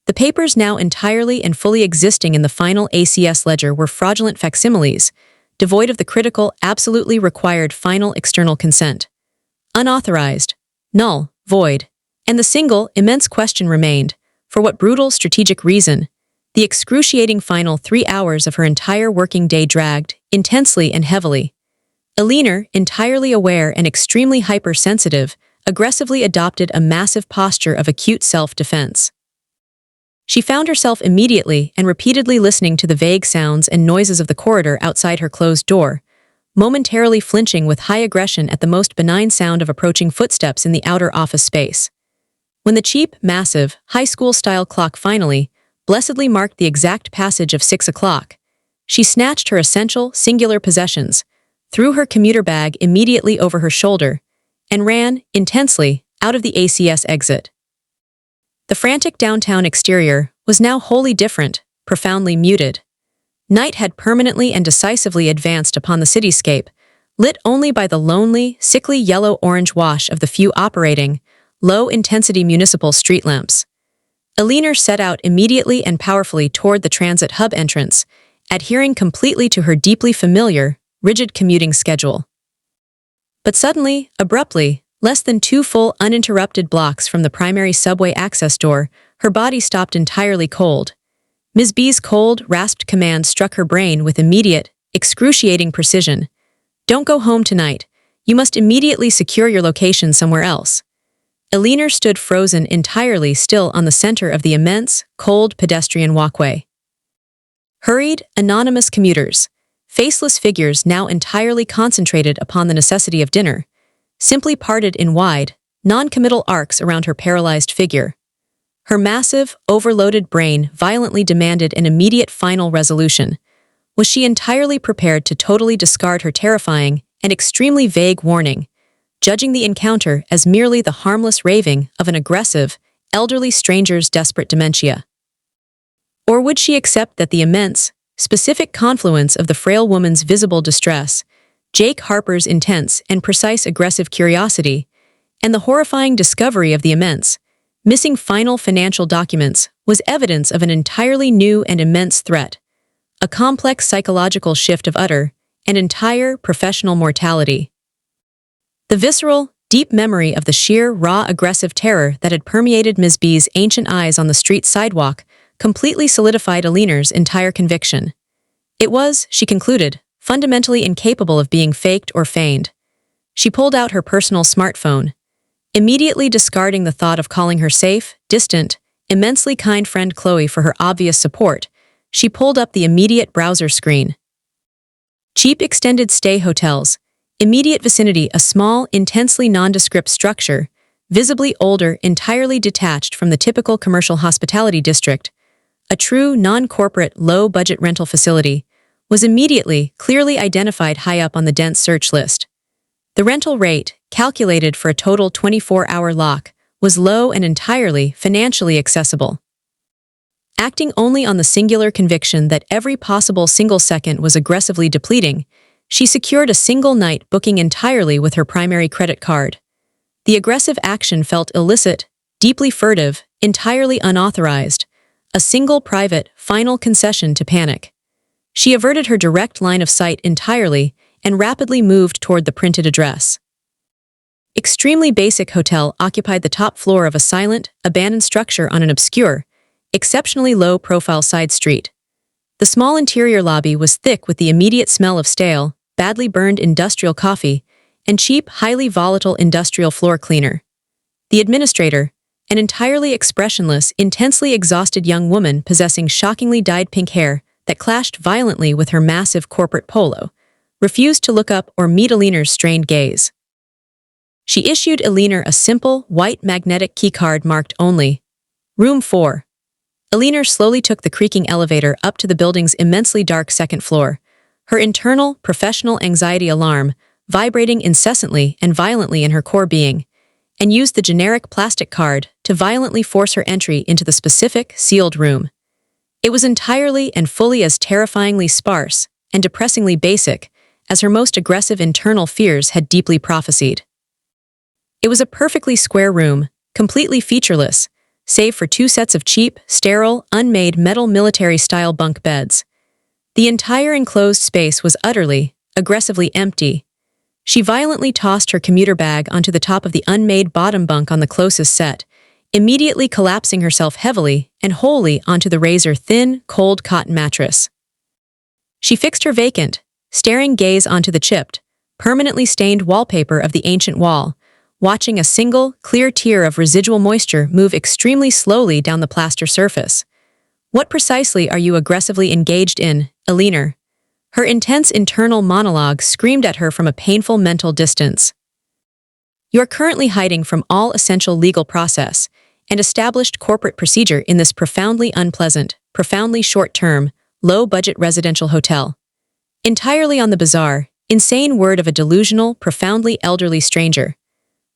The papers now entirely and fully existing in the final ACS ledger were fraudulent facsimiles, devoid of the critical, absolutely required final external consent. Unauthorized, null, void, and the single, immense question remained, for what brutal strategic reason? The excruciating final 3 hours of her entire working day dragged, intensely and heavily. Eleanor, entirely aware and extremely hypersensitive, aggressively adopted a massive posture of acute self-defense. She found herself immediately and repeatedly listening to the vague sounds and noises of the corridor outside her closed door, momentarily flinching with high aggression at the most benign sound of approaching footsteps in the outer office space. When the cheap, massive, high school-style clock finally, blessedly marked the exact passage of 6 o'clock, she snatched her essential, singular possessions, threw her commuter bag immediately over her shoulder, and ran, intensely, out of the ACS exit. The frantic downtown exterior was now wholly different, profoundly muted. Night had permanently and decisively advanced upon the cityscape, lit only by the lonely, sickly yellow-orange wash of the few operating, low-intensity municipal street lamps. Eleanor set out immediately and powerfully toward the transit hub entrance, adhering completely to her deeply familiar, rigid commuting schedule. But suddenly, abruptly, less than 2 full uninterrupted blocks from the primary subway access door, her body stopped entirely cold. Ms. B's cold, rasped command struck her brain with immediate, excruciating precision. "Don't go home tonight. You must immediately secure your location somewhere else." Eleanor stood frozen entirely still on the center of the immense, cold pedestrian walkway. Hurried, anonymous commuters, faceless figures now entirely concentrated upon the necessity of dinner, simply parted in wide, non-committal arcs around her paralyzed figure. Her massive, overloaded brain violently demanded an immediate final resolution. Was she entirely prepared to totally discard her terrifying and extremely vague warning, judging the encounter as merely the harmless raving of an aggressive, elderly stranger's desperate dementia? Or would she accept that the immense, specific confluence of the frail woman's visible distress, Jake Harper's intense and precise aggressive curiosity, and the horrifying discovery of the immense, missing final financial documents was evidence of an entirely new and immense threat, a complex psychological shift of utter and entire professional mortality? The visceral, deep memory of the sheer, raw, aggressive terror that had permeated Ms. B's ancient eyes on the street sidewalk completely solidified Eleanor's entire conviction. It was, she concluded, fundamentally incapable of being faked or feigned. She pulled out her personal smartphone, immediately discarding the thought of calling her safe, distant, immensely kind friend Chloe for her obvious support. She pulled up the immediate browser screen. Cheap extended stay hotels, immediate vicinity a small, intensely nondescript structure, visibly older, entirely detached from the typical commercial hospitality district, a true non-corporate, low-budget rental facility, was immediately, clearly identified high up on the dense search list. The rental rate, calculated for a total 24-hour lock, was low and entirely financially accessible. Acting only on the singular conviction that every possible single second was aggressively depleting, she secured a single night booking entirely with her primary credit card. The aggressive action felt illicit, deeply furtive, entirely unauthorized, a single private, final concession to panic. She averted her direct line of sight entirely and rapidly moved toward the printed address. Extremely Basic Hotel occupied the top floor of a silent, abandoned structure on an obscure, exceptionally low-profile side street. The small interior lobby was thick with the immediate smell of stale, badly burned industrial coffee and cheap, highly volatile industrial floor cleaner. The administrator, an entirely expressionless, intensely exhausted young woman possessing shockingly dyed pink hair that clashed violently with her massive corporate polo, refused to look up or meet Eleanor's strained gaze. She issued Eleanor a simple, white magnetic keycard marked only Room 4. Eleanor slowly took the creaking elevator up to the building's immensely dark second floor, her internal, professional anxiety alarm vibrating incessantly and violently in her core being, and used the generic plastic card to violently force her entry into the specific, sealed room. It was entirely and fully as terrifyingly sparse and depressingly basic as her most aggressive internal fears had deeply prophesied. It was a perfectly square room, completely featureless, save for 2 sets of cheap, sterile, unmade metal military-style bunk beds. The entire enclosed space was utterly, aggressively empty. She violently tossed her commuter bag onto the top of the unmade bottom bunk on the closest set, immediately collapsing herself heavily and wholly onto the razor-thin, cold cotton mattress. She fixed her vacant, staring gaze onto the chipped, permanently stained wallpaper of the ancient wall, watching a single, clear tear of residual moisture move extremely slowly down the plaster surface. What precisely are you aggressively engaged in, Eleanor? Her intense internal monologue screamed at her from a painful mental distance. You are currently hiding from all essential legal process and established corporate procedure in this profoundly unpleasant, profoundly short-term, low-budget residential hotel. Entirely on the bizarre, insane word of a delusional, profoundly elderly stranger.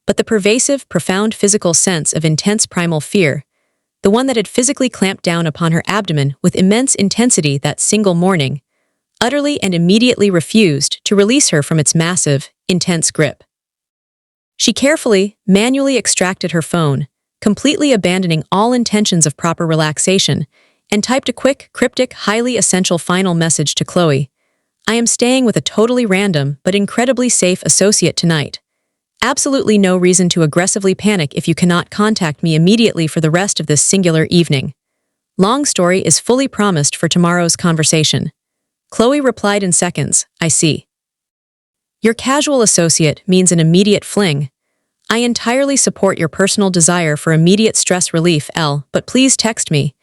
But the pervasive, profound physical sense of intense primal fear, the one that had physically clamped down upon her abdomen with immense intensity that single morning, utterly and immediately refused to release her from its massive, intense grip. She carefully, manually extracted her phone, completely abandoning all intentions of proper relaxation, and typed a quick, cryptic, highly essential final message to Chloe. I am staying with a totally random but incredibly safe associate tonight. Absolutely no reason to aggressively panic if you cannot contact me immediately for the rest of this singular evening. Long story is fully promised for tomorrow's conversation. Chloe replied in seconds, I see. Your casual associate means an immediate fling. I entirely support your personal desire for immediate stress relief, L, but please text me.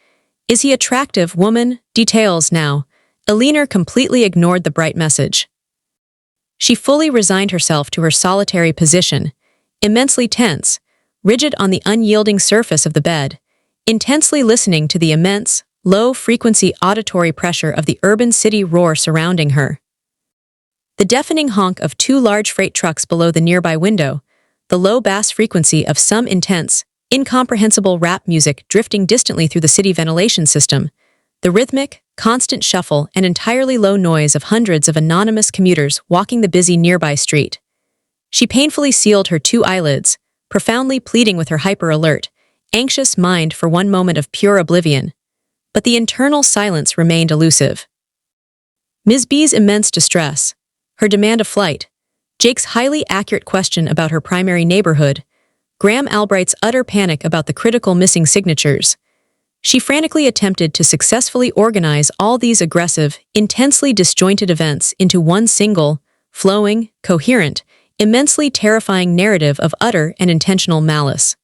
Is he attractive, woman? Details now. Eleanor completely ignored the bright message. She fully resigned herself to her solitary position, immensely tense, rigid on the unyielding surface of the bed, intensely listening to the immense, low-frequency auditory pressure of the urban city roar surrounding her. The deafening honk of two large freight trucks below the nearby window, the low bass frequency of some intense, incomprehensible rap music drifting distantly through the city ventilation system, the rhythmic, constant shuffle and entirely low noise of hundreds of anonymous commuters walking the busy nearby street. She painfully sealed her two eyelids, profoundly pleading with her hyper-alert, anxious mind for one moment of pure oblivion. But the internal silence remained elusive. Ms. B's immense distress, her demand of flight, Jake's highly accurate question about her primary neighborhood, Graham Albright's utter panic about the critical missing signatures. She frantically attempted to successfully organize all these aggressive, intensely disjointed events into one single, flowing, coherent, immensely terrifying narrative of utter and intentional malice.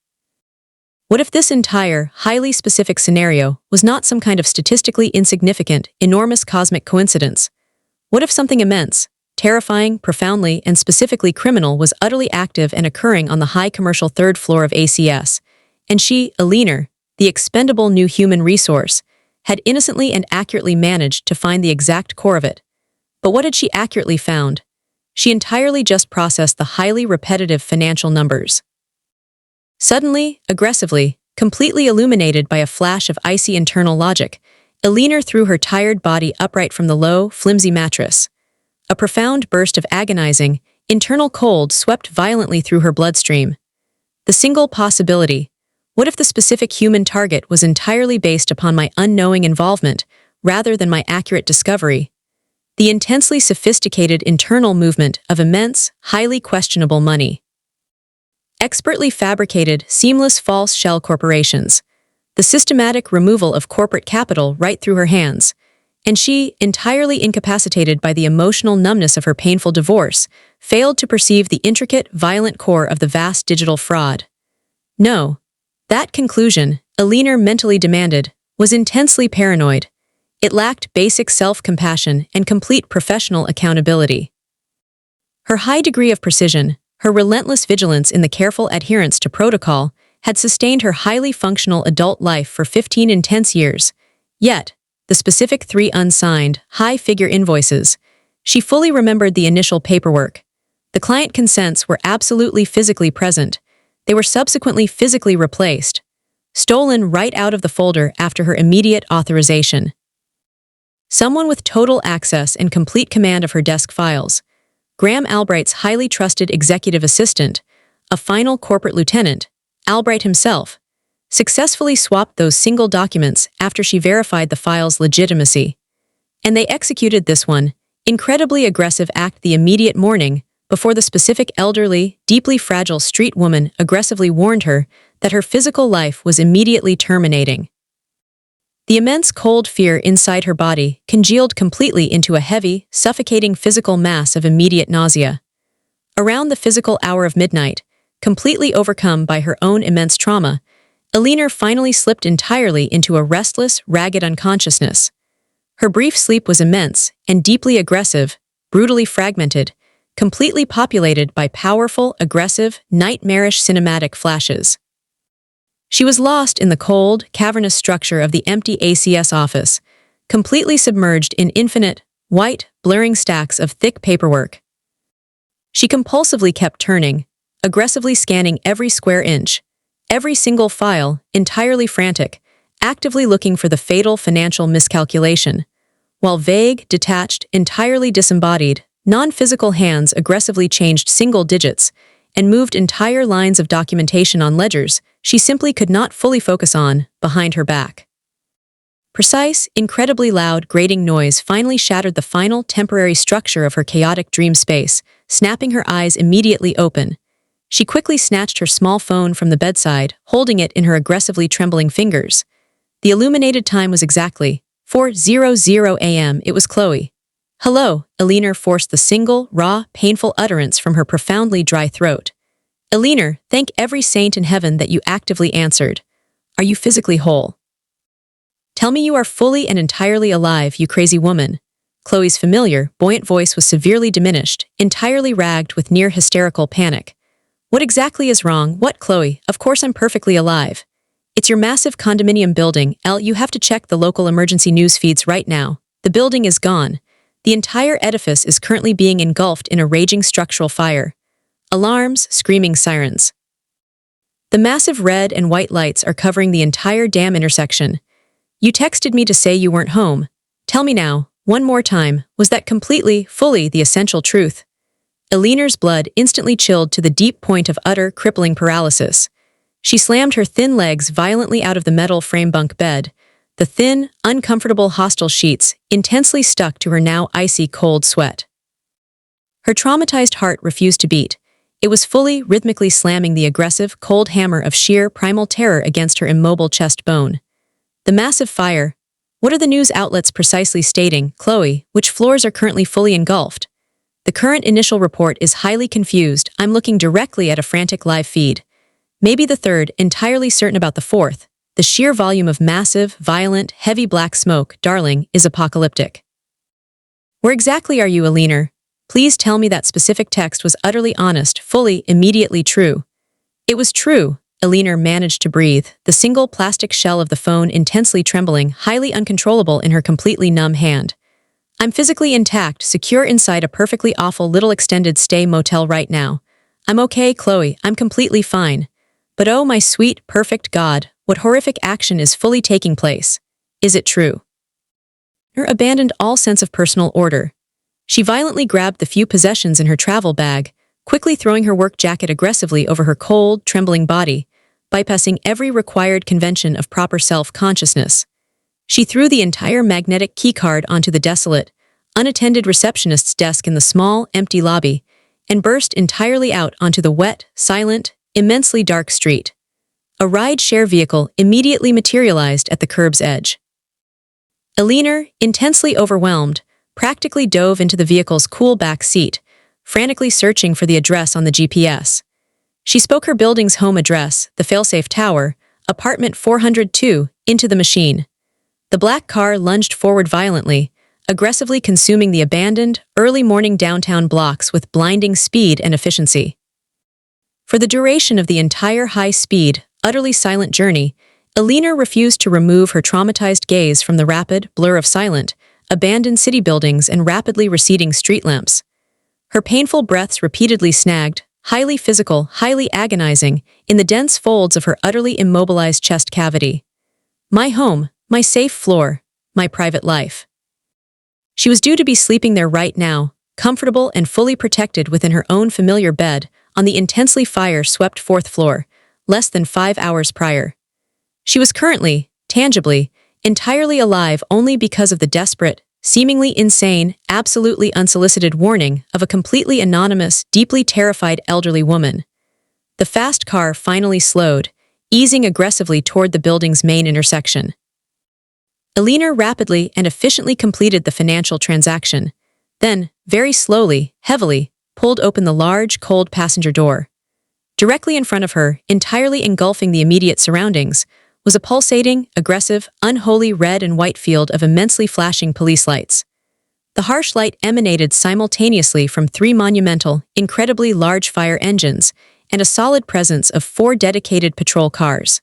What if this entire, highly specific scenario was not some kind of statistically insignificant, enormous cosmic coincidence? What if something immense, terrifying, profoundly, and specifically criminal was utterly active and occurring on the high commercial third floor of ACS, and she, Eleanor, the expendable new human resource, had innocently and accurately managed to find the exact core of it? But what had she accurately found? She entirely just processed the highly repetitive financial numbers. Suddenly, aggressively, completely illuminated by a flash of icy internal logic, Eleanor threw her tired body upright from the low, flimsy mattress. A profound burst of agonizing, internal cold swept violently through her bloodstream. The single possibility, what if the specific human target was entirely based upon my unknowing involvement, rather than my accurate discovery? The intensely sophisticated internal movement of immense, highly questionable money. Expertly fabricated, seamless false shell corporations. The systematic removal of corporate capital right through her hands. And she, entirely incapacitated by the emotional numbness of her painful divorce, failed to perceive the intricate, violent core of the vast digital fraud. No. That conclusion, Eleanor mentally demanded, was intensely paranoid. It lacked basic self-compassion and complete professional accountability. Her high degree of precision, her relentless vigilance in the careful adherence to protocol, had sustained her highly functional adult life for 15 intense years. Yet, the specific 3 unsigned, high-figure invoices, she fully remembered the initial paperwork. The client consents were absolutely physically present. They were subsequently physically replaced, stolen right out of the folder after her immediate authorization. Someone with total access and complete command of her desk files, Graham Albright's highly trusted executive assistant, a final corporate lieutenant, Albright himself, successfully swapped those single documents after she verified the file's legitimacy. And they executed this one, incredibly aggressive act the immediate morning before the specific elderly, deeply fragile street woman aggressively warned her that her physical life was immediately terminating. The immense cold fear inside her body congealed completely into a heavy, suffocating physical mass of immediate nausea. Around the physical hour of midnight, completely overcome by her own immense trauma, Eleanor finally slipped entirely into a restless, ragged unconsciousness. Her brief sleep was immense and deeply aggressive, brutally fragmented, completely populated by powerful, aggressive, nightmarish cinematic flashes. She was lost in the cold, cavernous structure of the empty ACS office, completely submerged in infinite, white, blurring stacks of thick paperwork. She compulsively kept turning, aggressively scanning every square inch, every single file, entirely frantic, actively looking for the fatal financial miscalculation, while vague, detached, entirely disembodied, non-physical hands aggressively changed single digits and moved entire lines of documentation on ledgers she simply could not fully focus on, behind her back. Precise, incredibly loud, grating noise finally shattered the final temporary structure of her chaotic dream space, snapping her eyes immediately open. She quickly snatched her small phone from the bedside, holding it in her aggressively trembling fingers. The illuminated time was exactly 4:00 a.m. It was Chloe. "Hello," Eleanor forced the single, raw, painful utterance from her profoundly dry throat. Eleanor, thank every saint in heaven that you actively answered. Are you physically whole? Tell me you are fully and entirely alive, you crazy woman. Chloe's familiar, buoyant voice was severely diminished, entirely ragged with near-hysterical panic. What exactly is wrong? What, Chloe? Of course I'm perfectly alive. It's your massive condominium building. You have to check the local emergency news feeds right now. The building is gone. The entire edifice is currently being engulfed in a raging structural fire. Alarms, screaming sirens. The massive red and white lights are covering the entire damn intersection. You texted me to say you weren't home. Tell me now, one more time, was that completely, fully the essential truth? Eleanor's blood instantly chilled to the deep point of utter, crippling paralysis. She slammed her thin legs violently out of the metal frame bunk bed, the thin, uncomfortable hostile sheets intensely stuck to her now icy cold sweat. Her traumatized heart refused to beat. It was fully, rhythmically slamming the aggressive, cold hammer of sheer, primal terror against her immobile chest bone. The massive fire. What are the news outlets precisely stating, Chloe, which floors are currently fully engulfed? The current initial report is highly confused. I'm looking directly at a frantic live feed. Maybe the third, entirely certain about the fourth. The sheer volume of massive, violent, heavy black smoke, darling, is apocalyptic. Where exactly are you, Eleanor? Please tell me that specific text was utterly honest, fully, immediately true. It was true, Eleanor managed to breathe, the single plastic shell of the phone intensely trembling, highly uncontrollable in her completely numb hand. I'm physically intact, secure inside a perfectly awful little extended stay motel right now. I'm okay, Chloe, I'm completely fine. But oh my sweet, perfect God, what horrific action is fully taking place? Is it true? Her abandoned all sense of personal order. She violently grabbed the few possessions in her travel bag, quickly throwing her work jacket aggressively over her cold, trembling body, bypassing every required convention of proper self-consciousness. She threw the entire magnetic keycard onto the desolate, unattended receptionist's desk in the small, empty lobby, and burst entirely out onto the wet, silent, immensely dark street. A ride-share vehicle immediately materialized at the curb's edge. Eleanor, intensely overwhelmed, practically dove into the vehicle's cool back seat, frantically searching for the address on the GPS. She spoke her building's home address, the Failsafe Tower, apartment 402, into the machine. The black car lunged forward violently, aggressively consuming the abandoned, early-morning downtown blocks with blinding speed and efficiency. For the duration of the entire high-speed, utterly silent journey, Eleanor refused to remove her traumatized gaze from the rapid blur of silent, abandoned city buildings and rapidly receding street lamps. Her painful breaths repeatedly snagged, highly physical, highly agonizing, in the dense folds of her utterly immobilized chest cavity. My home, my safe floor, my private life. She was due to be sleeping there right now, comfortable and fully protected within her own familiar bed, on the intensely fire-swept fourth floor, less than 5 hours prior. She was currently, tangibly, entirely alive only because of the desperate, seemingly insane, absolutely unsolicited warning of a completely anonymous, deeply terrified elderly woman. The fast car finally slowed, easing aggressively toward the building's main intersection. Eleanor rapidly and efficiently completed the financial transaction, then, very slowly, heavily, pulled open the large, cold passenger door. Directly in front of her, entirely engulfing the immediate surroundings, was a pulsating, aggressive, unholy red and white field of immensely flashing police lights. The harsh light emanated simultaneously from 3 monumental, incredibly large fire engines and a solid presence of 4 dedicated patrol cars.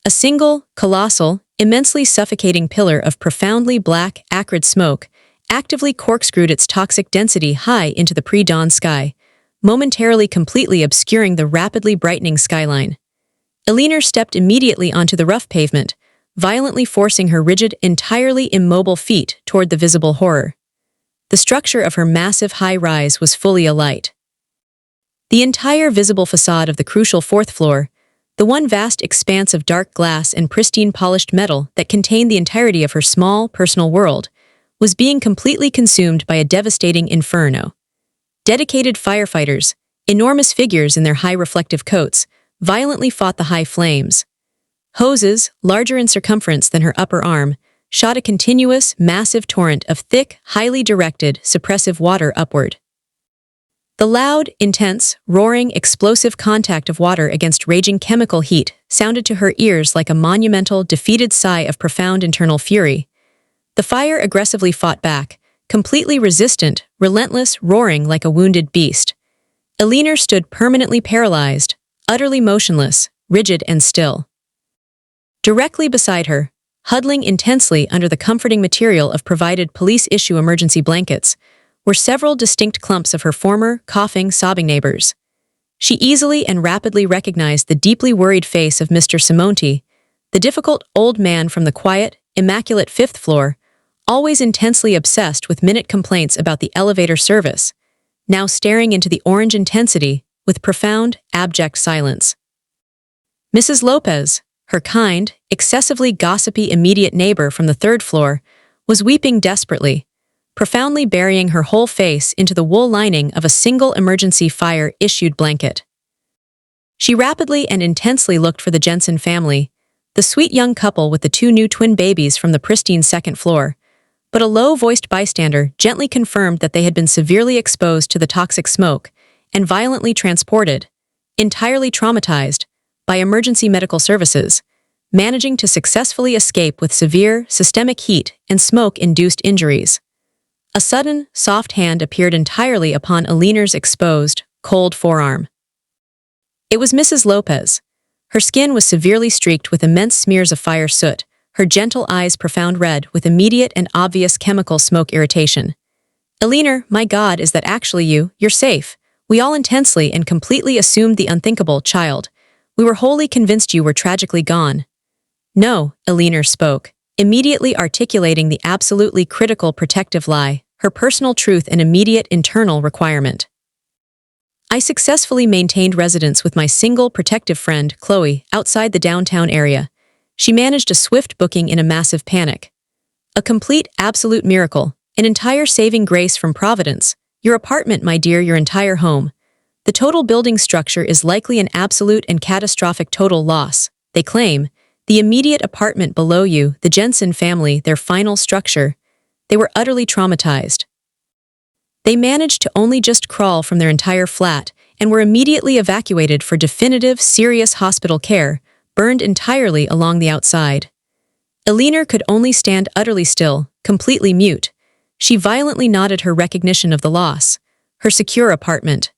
A single, colossal, immensely suffocating pillar of profoundly black, acrid smoke actively corkscrewed its toxic density high into the pre-dawn sky, momentarily completely obscuring the rapidly brightening skyline. Eleanor stepped immediately onto the rough pavement, violently forcing her rigid, entirely immobile feet toward the visible horror. The structure of her massive high-rise was fully alight. The entire visible facade of the crucial 4th floor, the one vast expanse of dark glass and pristine polished metal that contained the entirety of her small, personal world, was being completely consumed by a devastating inferno. Dedicated firefighters, enormous figures in their high reflective coats, violently fought the high flames. Hoses, larger in circumference than her upper arm, shot a continuous, massive torrent of thick, highly directed, suppressive water upward. The loud, intense, roaring, explosive contact of water against raging chemical heat sounded to her ears like a monumental, defeated sigh of profound internal fury. The fire aggressively fought back, completely resistant, relentless, roaring like a wounded beast. Eleanor stood permanently paralyzed, utterly motionless, rigid and still. Directly beside her, huddling intensely under the comforting material of provided police-issue emergency blankets, were several distinct clumps of her former, coughing, sobbing neighbors. She easily and rapidly recognized the deeply worried face of Mr. Simonti, the difficult old man from the quiet, immaculate fifth floor, always intensely obsessed with minute complaints about the elevator service, now staring into the orange intensity with profound, abject silence. Mrs. Lopez, her kind, excessively gossipy immediate neighbor from the third floor, was weeping desperately, profoundly burying her whole face into the wool lining of a single emergency fire-issued blanket. She rapidly and intensely looked for the Jensen family, the sweet young couple with the two new twin babies from the pristine second floor, but a low-voiced bystander gently confirmed that they had been severely exposed to the toxic smoke and violently transported, entirely traumatized, by emergency medical services, managing to successfully escape with severe, systemic heat and smoke-induced injuries. A sudden, soft hand appeared entirely upon Eleanor's exposed, cold forearm. It was Mrs. Lopez. Her skin was severely streaked with immense smears of fire soot, her gentle eyes profound red with immediate and obvious chemical smoke irritation. "Eleanor, my God, is that actually you? You're safe. We all intensely and completely assumed the unthinkable, child. We were wholly convinced you were tragically gone." "No," Eleanor spoke, immediately articulating the absolutely critical protective lie, her personal truth and immediate internal requirement. "I successfully maintained residence with my single protective friend, Chloe, outside the downtown area. She managed a swift booking in a massive panic. A complete, absolute miracle, an entire saving grace from Providence. Your apartment, my dear, your entire home. The total building structure is likely an absolute and catastrophic total loss, they claim. The immediate apartment below you, the Jensen family, their final structure. They were utterly traumatized. They managed to only just crawl from their entire flat and were immediately evacuated for definitive, serious hospital care, burned entirely along the outside." Eleanor could only stand utterly still, completely mute. She violently nodded her recognition of the loss, her secure apartment.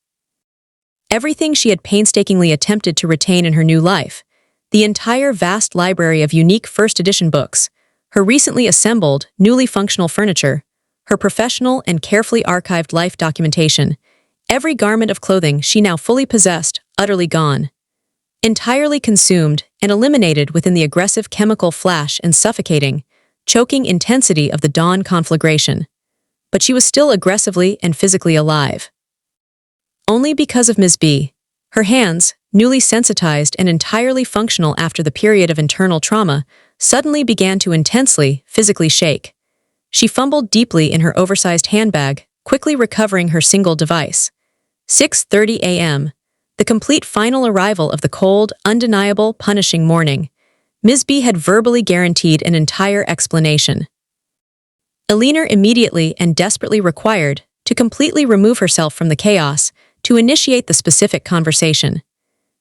Everything she had painstakingly attempted to retain in her new life, the entire vast library of unique first edition books, her recently assembled, newly functional furniture, her professional and carefully archived life documentation, every garment of clothing she now fully possessed, utterly gone. Entirely consumed and eliminated within the aggressive chemical flash and suffocating, choking intensity of the dawn conflagration. But she was still aggressively and physically alive. Only because of Ms. B. Her hands, newly sensitized and entirely functional after the period of internal trauma, suddenly began to intensely, physically shake. She fumbled deeply in her oversized handbag, quickly recovering her single device. 6:30 a.m. The complete final arrival of the cold, undeniable, punishing morning. Ms. B had verbally guaranteed an entire explanation. Eleanor immediately and desperately required to completely remove herself from the chaos, to initiate the specific conversation.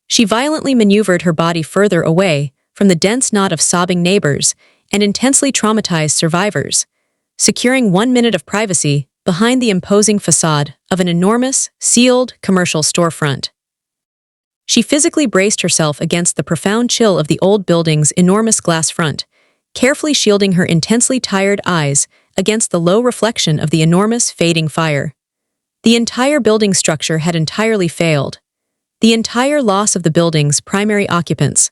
She violently maneuvered her body further away from the dense knot of sobbing neighbors and intensely traumatized survivors, securing 1 minute of privacy behind the imposing facade of an enormous, sealed, commercial storefront. She physically braced herself against the profound chill of the old building's enormous glass front, carefully shielding her intensely tired eyes against the low reflection of the enormous, fading fire. The entire building structure had entirely failed. The entire loss of the building's primary occupants.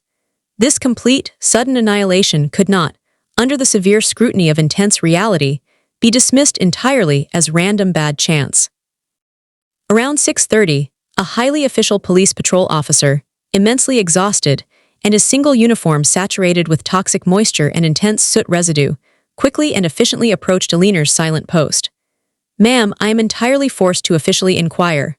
This complete, sudden annihilation could not, under the severe scrutiny of intense reality, be dismissed entirely as random bad chance. Around 6:30, a highly official police patrol officer, immensely exhausted, and his single uniform saturated with toxic moisture and intense soot residue, quickly and efficiently approached Eleanor's silent post. "Ma'am, I am entirely forced to officially inquire.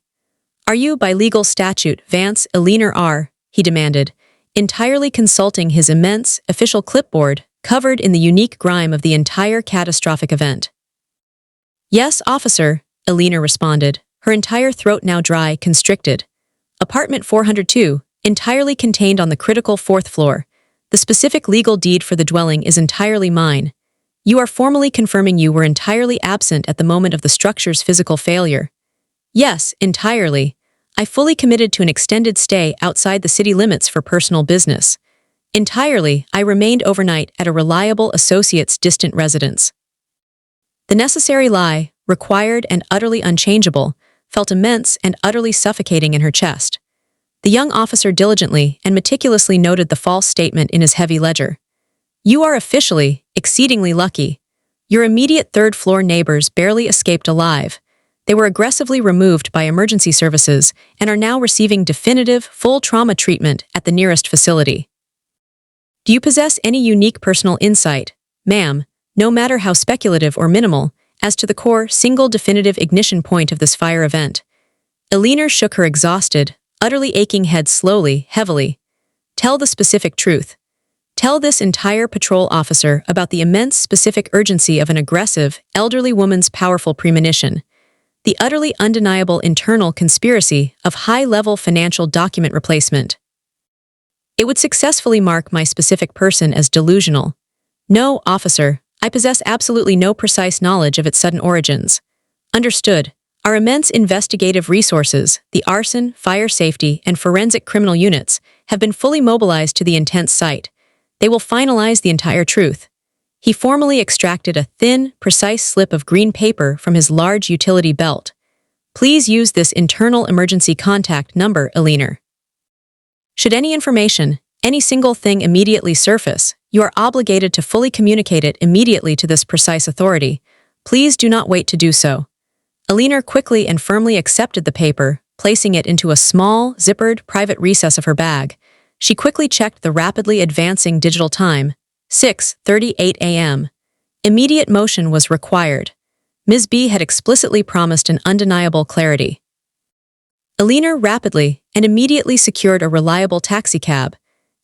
Are you, by legal statute, Vance Eleanor R.?" he demanded, entirely consulting his immense, official clipboard, covered in the unique grime of the entire catastrophic event. "Yes, officer," Eleanor responded, her entire throat now dry, constricted. Apartment 402, entirely contained on the critical fourth floor. The specific legal deed for the dwelling is entirely mine. You are formally confirming you were entirely absent at the moment of the structure's physical failure. Yes, entirely. I fully committed to an extended stay outside the city limits for personal business. Entirely, I remained overnight at a reliable associate's distant residence. The necessary lie, required and utterly unchangeable, felt immense and utterly suffocating in her chest. The young officer diligently and meticulously noted the false statement in his heavy ledger. You are officially, exceedingly lucky. Your immediate third-floor neighbors barely escaped alive. They were aggressively removed by emergency services and are now receiving definitive, full trauma treatment at the nearest facility. Do you possess any unique personal insight, ma'am, no matter how speculative or minimal, as to the core, single definitive ignition point of this fire event? Eleanor shook her exhausted, utterly aching head slowly, heavily. Tell the specific truth. Tell this entire patrol officer about the immense specific urgency of an aggressive, elderly woman's powerful premonition. The utterly undeniable internal conspiracy of high-level financial document replacement. It would successfully mark my specific person as delusional. No, officer, I possess absolutely no precise knowledge of its sudden origins. Understood. Our immense investigative resources, the arson, fire safety, and forensic criminal units, have been fully mobilized to the intense site. They will finalize the entire truth. He formally extracted a thin, precise slip of green paper from his large utility belt. Please use this internal emergency contact number, Eleanor. Should any information, any single thing immediately surface, you are obligated to fully communicate it immediately to this precise authority. Please do not wait to do so. Eleanor quickly and firmly accepted the paper, placing it into a small, zippered, private recess of her bag. She quickly checked the rapidly advancing digital time, 6:38 a.m. Immediate motion was required. Ms. B had explicitly promised an undeniable clarity. Eleanor rapidly and immediately secured a reliable taxicab,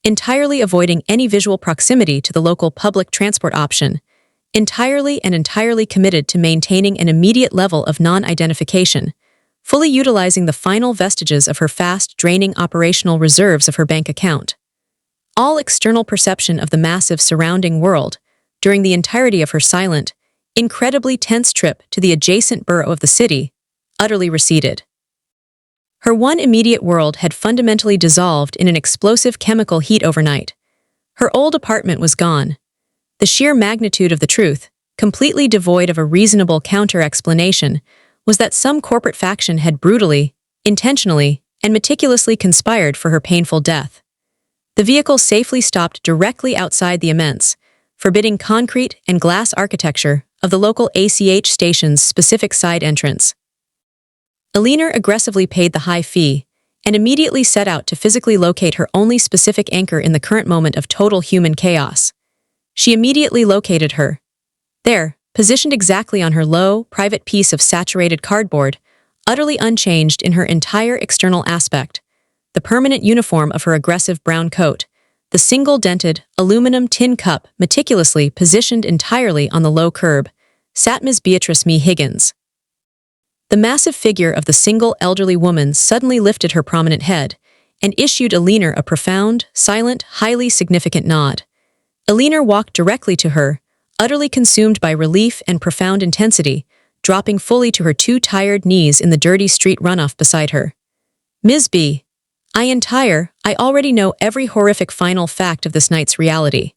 entirely avoiding any visual proximity to the local public transport option, entirely committed to maintaining an immediate level of non-identification, fully utilizing the final vestiges of her fast-draining operational reserves of her bank account. All external perception of the massive surrounding world, during the entirety of her silent, incredibly tense trip to the adjacent borough of the city, utterly receded. Her one immediate world had fundamentally dissolved in an explosive chemical heat overnight. Her old apartment was gone. The sheer magnitude of the truth, completely devoid of a reasonable counter-explanation, was that some corporate faction had brutally, intentionally, and meticulously conspired for her painful death. The vehicle safely stopped directly outside the immense, forbidding concrete and glass architecture of the local ACH station's specific side entrance. Eleanor aggressively paid the high fee and immediately set out to physically locate her only specific anchor in the current moment of total human chaos. She immediately located her. There, positioned exactly on her low, private piece of saturated cardboard, utterly unchanged in her entire external aspect, the permanent uniform of her aggressive brown coat, the single-dented, aluminum tin cup meticulously positioned entirely on the low curb, sat Miss Beatrice Me Higgins. The massive figure of the single elderly woman suddenly lifted her prominent head and issued Eleanor a profound, silent, highly significant nod. Eleanor walked directly to her, utterly consumed by relief and profound intensity, dropping fully to her two tired knees in the dirty street runoff beside her. Ms. B. I already know every horrific final fact of this night's reality.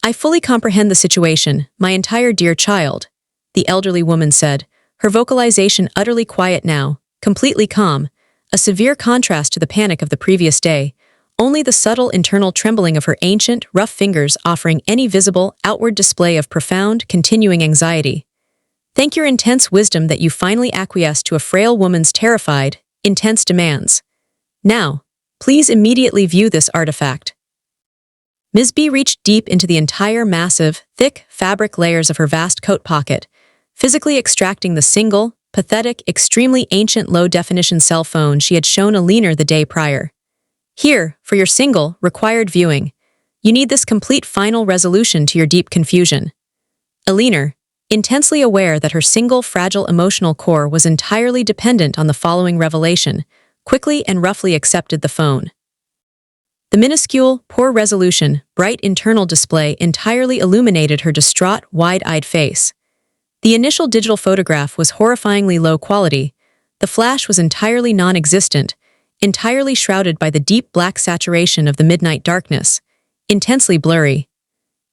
I fully comprehend the situation, my entire dear child, the elderly woman said, her vocalization utterly quiet now, completely calm, a severe contrast to the panic of the previous day, only the subtle internal trembling of her ancient, rough fingers offering any visible, outward display of profound, continuing anxiety. Thank your intense wisdom that you finally acquiesced to a frail woman's terrified, intense demands. Now, please immediately view this artifact. Ms. B reached deep into the entire massive, thick fabric layers of her vast coat pocket, physically extracting the single, pathetic, extremely ancient low-definition cell phone she had shown Eleanor the day prior. Here, for your single, required viewing, you need this complete final resolution to your deep confusion. Eleanor, intensely aware that her single fragile emotional core was entirely dependent on the following revelation, quickly and roughly accepted the phone. The minuscule, poor resolution, bright internal display entirely illuminated her distraught, wide-eyed face. The initial digital photograph was horrifyingly low quality. The flash was entirely non-existent, entirely shrouded by the deep black saturation of the midnight darkness, intensely blurry.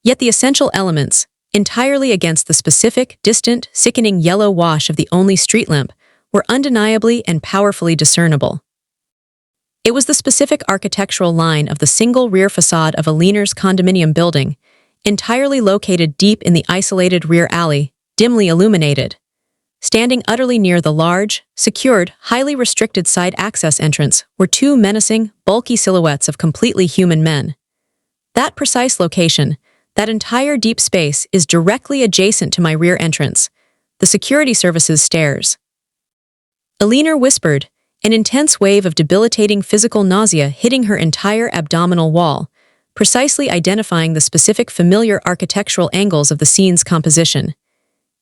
Yet the essential elements, entirely against the specific, distant, sickening yellow wash of the only street lamp, were undeniably and powerfully discernible. It was the specific architectural line of the single rear facade of a Leaner's condominium building, entirely located deep in the isolated rear alley, dimly illuminated. Standing utterly near the large, secured, highly restricted side access entrance were two menacing, bulky silhouettes of completely human men. That precise location, that entire deep space, is directly adjacent to my rear entrance, the security services stairs. Alina whispered, an intense wave of debilitating physical nausea hitting her entire abdominal wall, precisely identifying the specific familiar architectural angles of the scene's composition.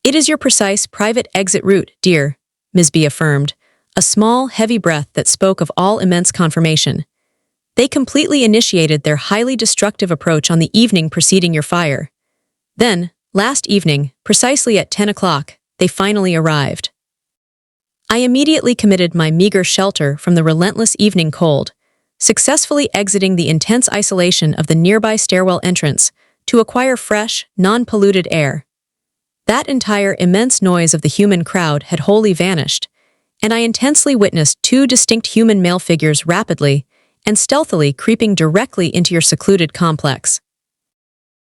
"It is your precise private exit route, dear," Ms. B affirmed, a small, heavy breath that spoke of all immense confirmation. "They completely initiated their highly destructive approach on the evening preceding your fire. Then, last evening, precisely at 10 o'clock, they finally arrived." I immediately committed my meager shelter from the relentless evening cold, successfully exiting the intense isolation of the nearby stairwell entrance to acquire fresh, non-polluted air. That entire immense noise of the human crowd had wholly vanished, and I intensely witnessed two distinct human male figures rapidly and stealthily creeping directly into your secluded complex.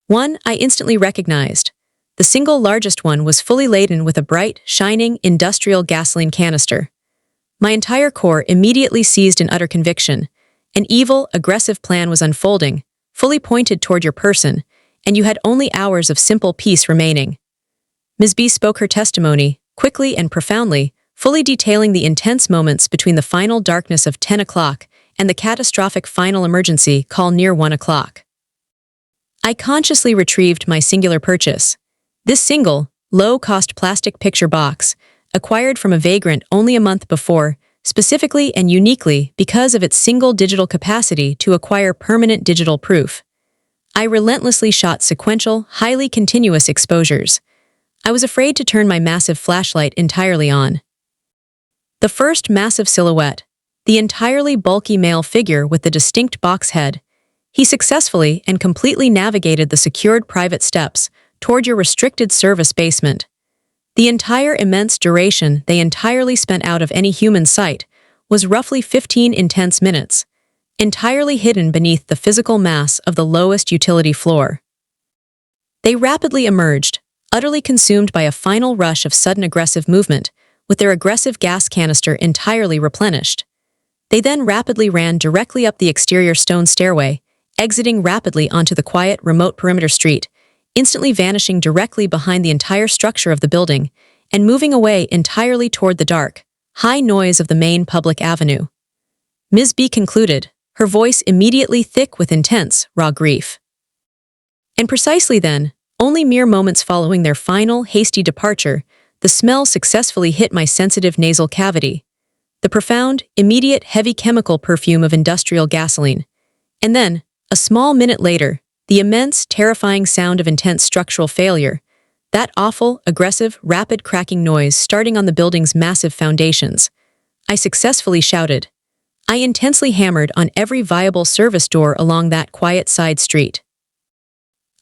One I instantly recognized. The single largest one was fully laden with a bright, shining, industrial gasoline canister. My entire core immediately seized in utter conviction. An evil, aggressive plan was unfolding, fully pointed toward your person, and you had only hours of simple peace remaining. Ms. B spoke her testimony, quickly and profoundly, fully detailing the intense moments between the final darkness of 10 o'clock and the catastrophic final emergency call near 1 o'clock. I consciously retrieved my singular purchase. This single, low-cost plastic picture box, acquired from a vagrant only a month before, specifically and uniquely because of its single digital capacity to acquire permanent digital proof. I relentlessly shot sequential, highly continuous exposures. I was afraid to turn my massive flashlight entirely on. The first massive silhouette, the entirely bulky male figure with the distinct box head, he successfully and completely navigated the secured private steps toward your restricted service basement. The entire immense duration they entirely spent out of any human sight was roughly 15 intense minutes, entirely hidden beneath the physical mass of the lowest utility floor. They rapidly emerged, utterly consumed by a final rush of sudden aggressive movement, with their aggressive gas canister entirely replenished. They then rapidly ran directly up the exterior stone stairway, exiting rapidly onto the quiet, remote perimeter street, instantly vanishing directly behind the entire structure of the building, and moving away entirely toward the dark, high noise of the main public avenue. Ms. B concluded, her voice immediately thick with intense, raw grief. And precisely then, only mere moments following their final, hasty departure, the smell successfully hit my sensitive nasal cavity. The profound, immediate, heavy chemical perfume of industrial gasoline. And then, a small minute later, the immense, terrifying sound of intense structural failure, that awful, aggressive, rapid cracking noise starting on the building's massive foundations. I successfully shouted. I intensely hammered on every viable service door along that quiet side street.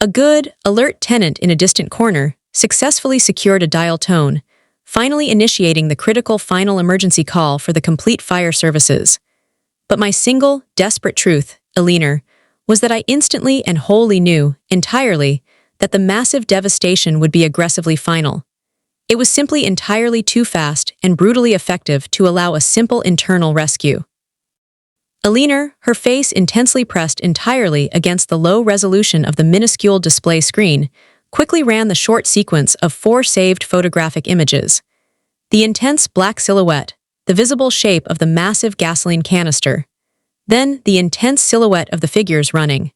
A good, alert tenant in a distant corner successfully secured a dial tone, finally initiating the critical final emergency call for the complete fire services. But my single, desperate truth, Alina, was that I instantly and wholly knew, entirely, that the massive devastation would be aggressively final. It was simply entirely too fast and brutally effective to allow a simple internal rescue. Alina, her face intensely pressed entirely against the low resolution of the minuscule display screen, quickly ran the short sequence of 4 saved photographic images. The intense black silhouette, the visible shape of the massive gasoline canister, then the intense silhouette of the figures running.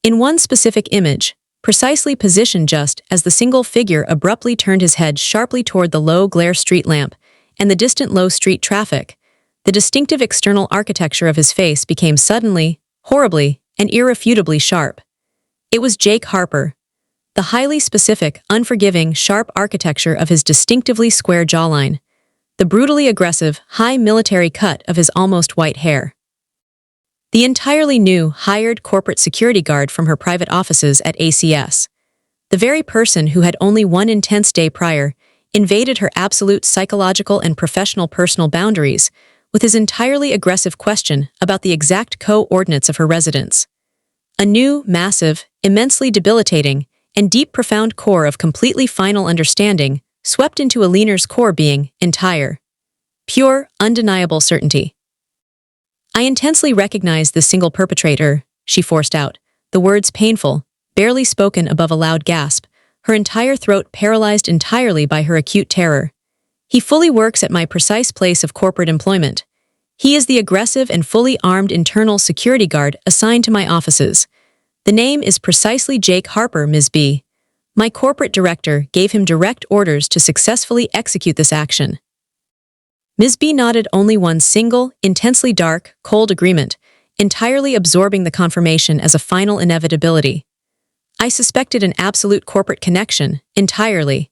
In one specific image, precisely positioned just as the single figure abruptly turned his head sharply toward the low glare street lamp and the distant low street traffic. The distinctive external architecture of his face became suddenly, horribly, and irrefutably sharp. It was Jake Harper. The highly specific, unforgiving, sharp architecture of his distinctively square jawline. The brutally aggressive, high military cut of his almost white hair. The entirely new, hired corporate security guard from her private offices at ACS. The very person who had only one intense day prior invaded her absolute psychological and professional personal boundaries with his entirely aggressive question about the exact coordinates of her residence. A new, massive, immensely debilitating, and deep profound core of completely final understanding swept into Alina's core being, entire. Pure, undeniable certainty. I intensely recognize this single perpetrator, she forced out, the words painful, barely spoken above a loud gasp, her entire throat paralyzed entirely by her acute terror. He fully works at my precise place of corporate employment. He is the aggressive and fully armed internal security guard assigned to my offices. The name is precisely Jake Harper, Ms. B. My corporate director gave him direct orders to successfully execute this action. Ms. B nodded only one single, intensely dark, cold agreement, entirely absorbing the confirmation as a final inevitability. I suspected an absolute corporate connection, entirely.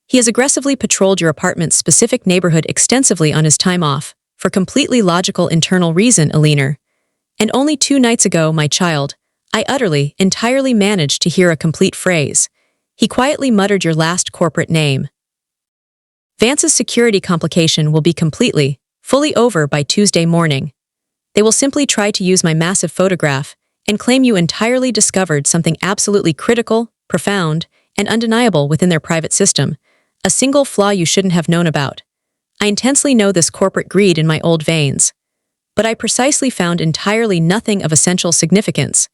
He has aggressively patrolled your apartment's specific neighborhood extensively on his time off, for completely logical internal reason, Alina. And only 2 nights ago, my child, I utterly, entirely managed to hear a complete phrase. He quietly muttered your last corporate name. Vance's security complication will be completely, fully over by Tuesday morning. They will simply try to use my massive photograph and claim you entirely discovered something absolutely critical, profound, and undeniable within their private system, a single flaw you shouldn't have known about. I intensely know this corporate greed in my old veins. But I precisely found entirely nothing of essential significance,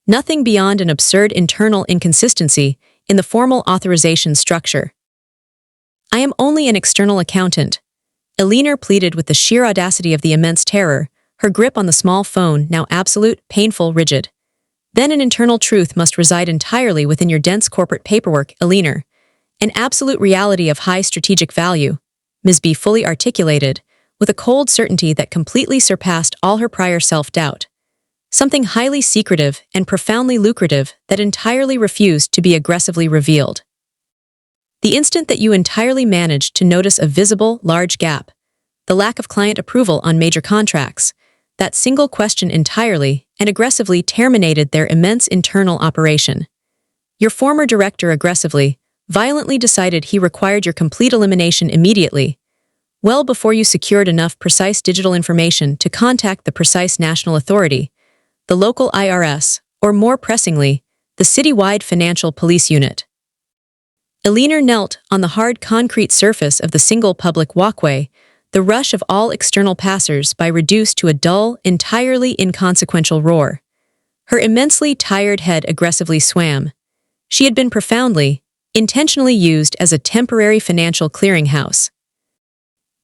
nothing beyond an absurd internal inconsistency in the formal authorization structure. I am only an external accountant. Alina pleaded with the sheer audacity of the immense terror, her grip on the small phone now absolute, painful, rigid. Then an internal truth must reside entirely within your dense corporate paperwork, Alina. An absolute reality of high strategic value, Ms. B fully articulated, with a cold certainty that completely surpassed all her prior self-doubt. Something highly secretive and profoundly lucrative that entirely refused to be aggressively revealed. The instant that you entirely managed to notice a visible, large gap, the lack of client approval on major contracts, that single question entirely and aggressively terminated their immense internal operation. Your former director aggressively, violently decided he required your complete elimination immediately, well before you secured enough precise digital information to contact the precise national authority, the local IRS, or more pressingly, the citywide financial police unit. Alina knelt on the hard concrete surface of the single public walkway, the rush of all external passers-by reduced to a dull, entirely inconsequential roar. Her immensely tired head aggressively swam. She had been profoundly, intentionally used as a temporary financial clearinghouse.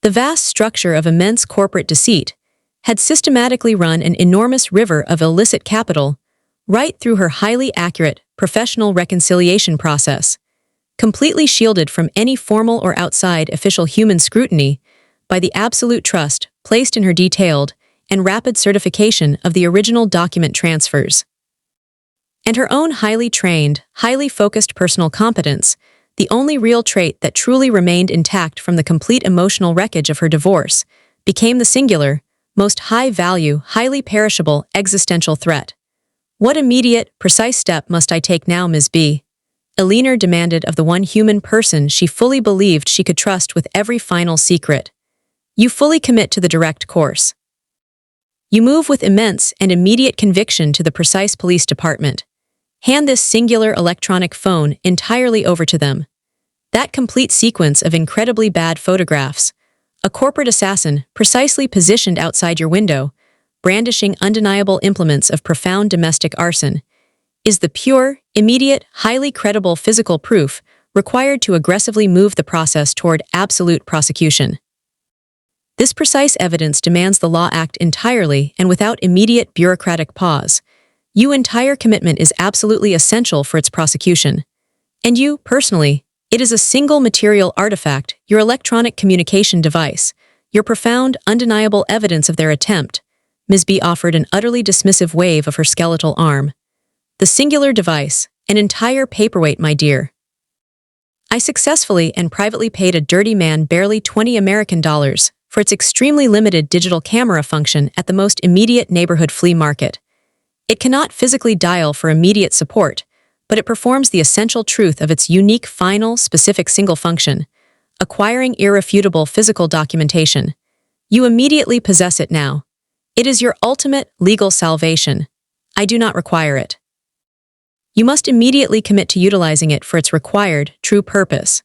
The vast structure of immense corporate deceit had systematically run an enormous river of illicit capital right through her highly accurate, professional reconciliation process, completely shielded from any formal or outside official human scrutiny by the absolute trust placed in her detailed and rapid certification of the original document transfers. And her own highly trained, highly focused personal competence, the only real trait that truly remained intact from the complete emotional wreckage of her divorce, became the singular, most high-value, highly perishable existential threat. What immediate, precise step must I take now, Ms. B? Alina demanded of the one human person she fully believed she could trust with every final secret. You fully commit to the direct course. You move with immense and immediate conviction to the precise police department. Hand this singular electronic phone entirely over to them. That complete sequence of incredibly bad photographs, a corporate assassin precisely positioned outside your window, brandishing undeniable implements of profound domestic arson, is the pure, immediate, highly credible physical proof required to aggressively move the process toward absolute prosecution. This precise evidence demands the law act entirely and without immediate bureaucratic pause, Your entire commitment is absolutely essential for its prosecution. And you, personally, it is a single material artifact, your electronic communication device, your profound, undeniable evidence of their attempt. Ms. B offered an utterly dismissive wave of her skeletal arm. The singular device, an entire paperweight, my dear. I successfully and privately paid a dirty man barely $20 for its extremely limited digital camera function at the most immediate neighborhood flea market. It cannot physically dial for immediate support, but it performs the essential truth of its unique final, specific single function, acquiring irrefutable physical documentation. You immediately possess it now. It is your ultimate legal salvation. I do not require it. You must immediately commit to utilizing it for its required, true purpose.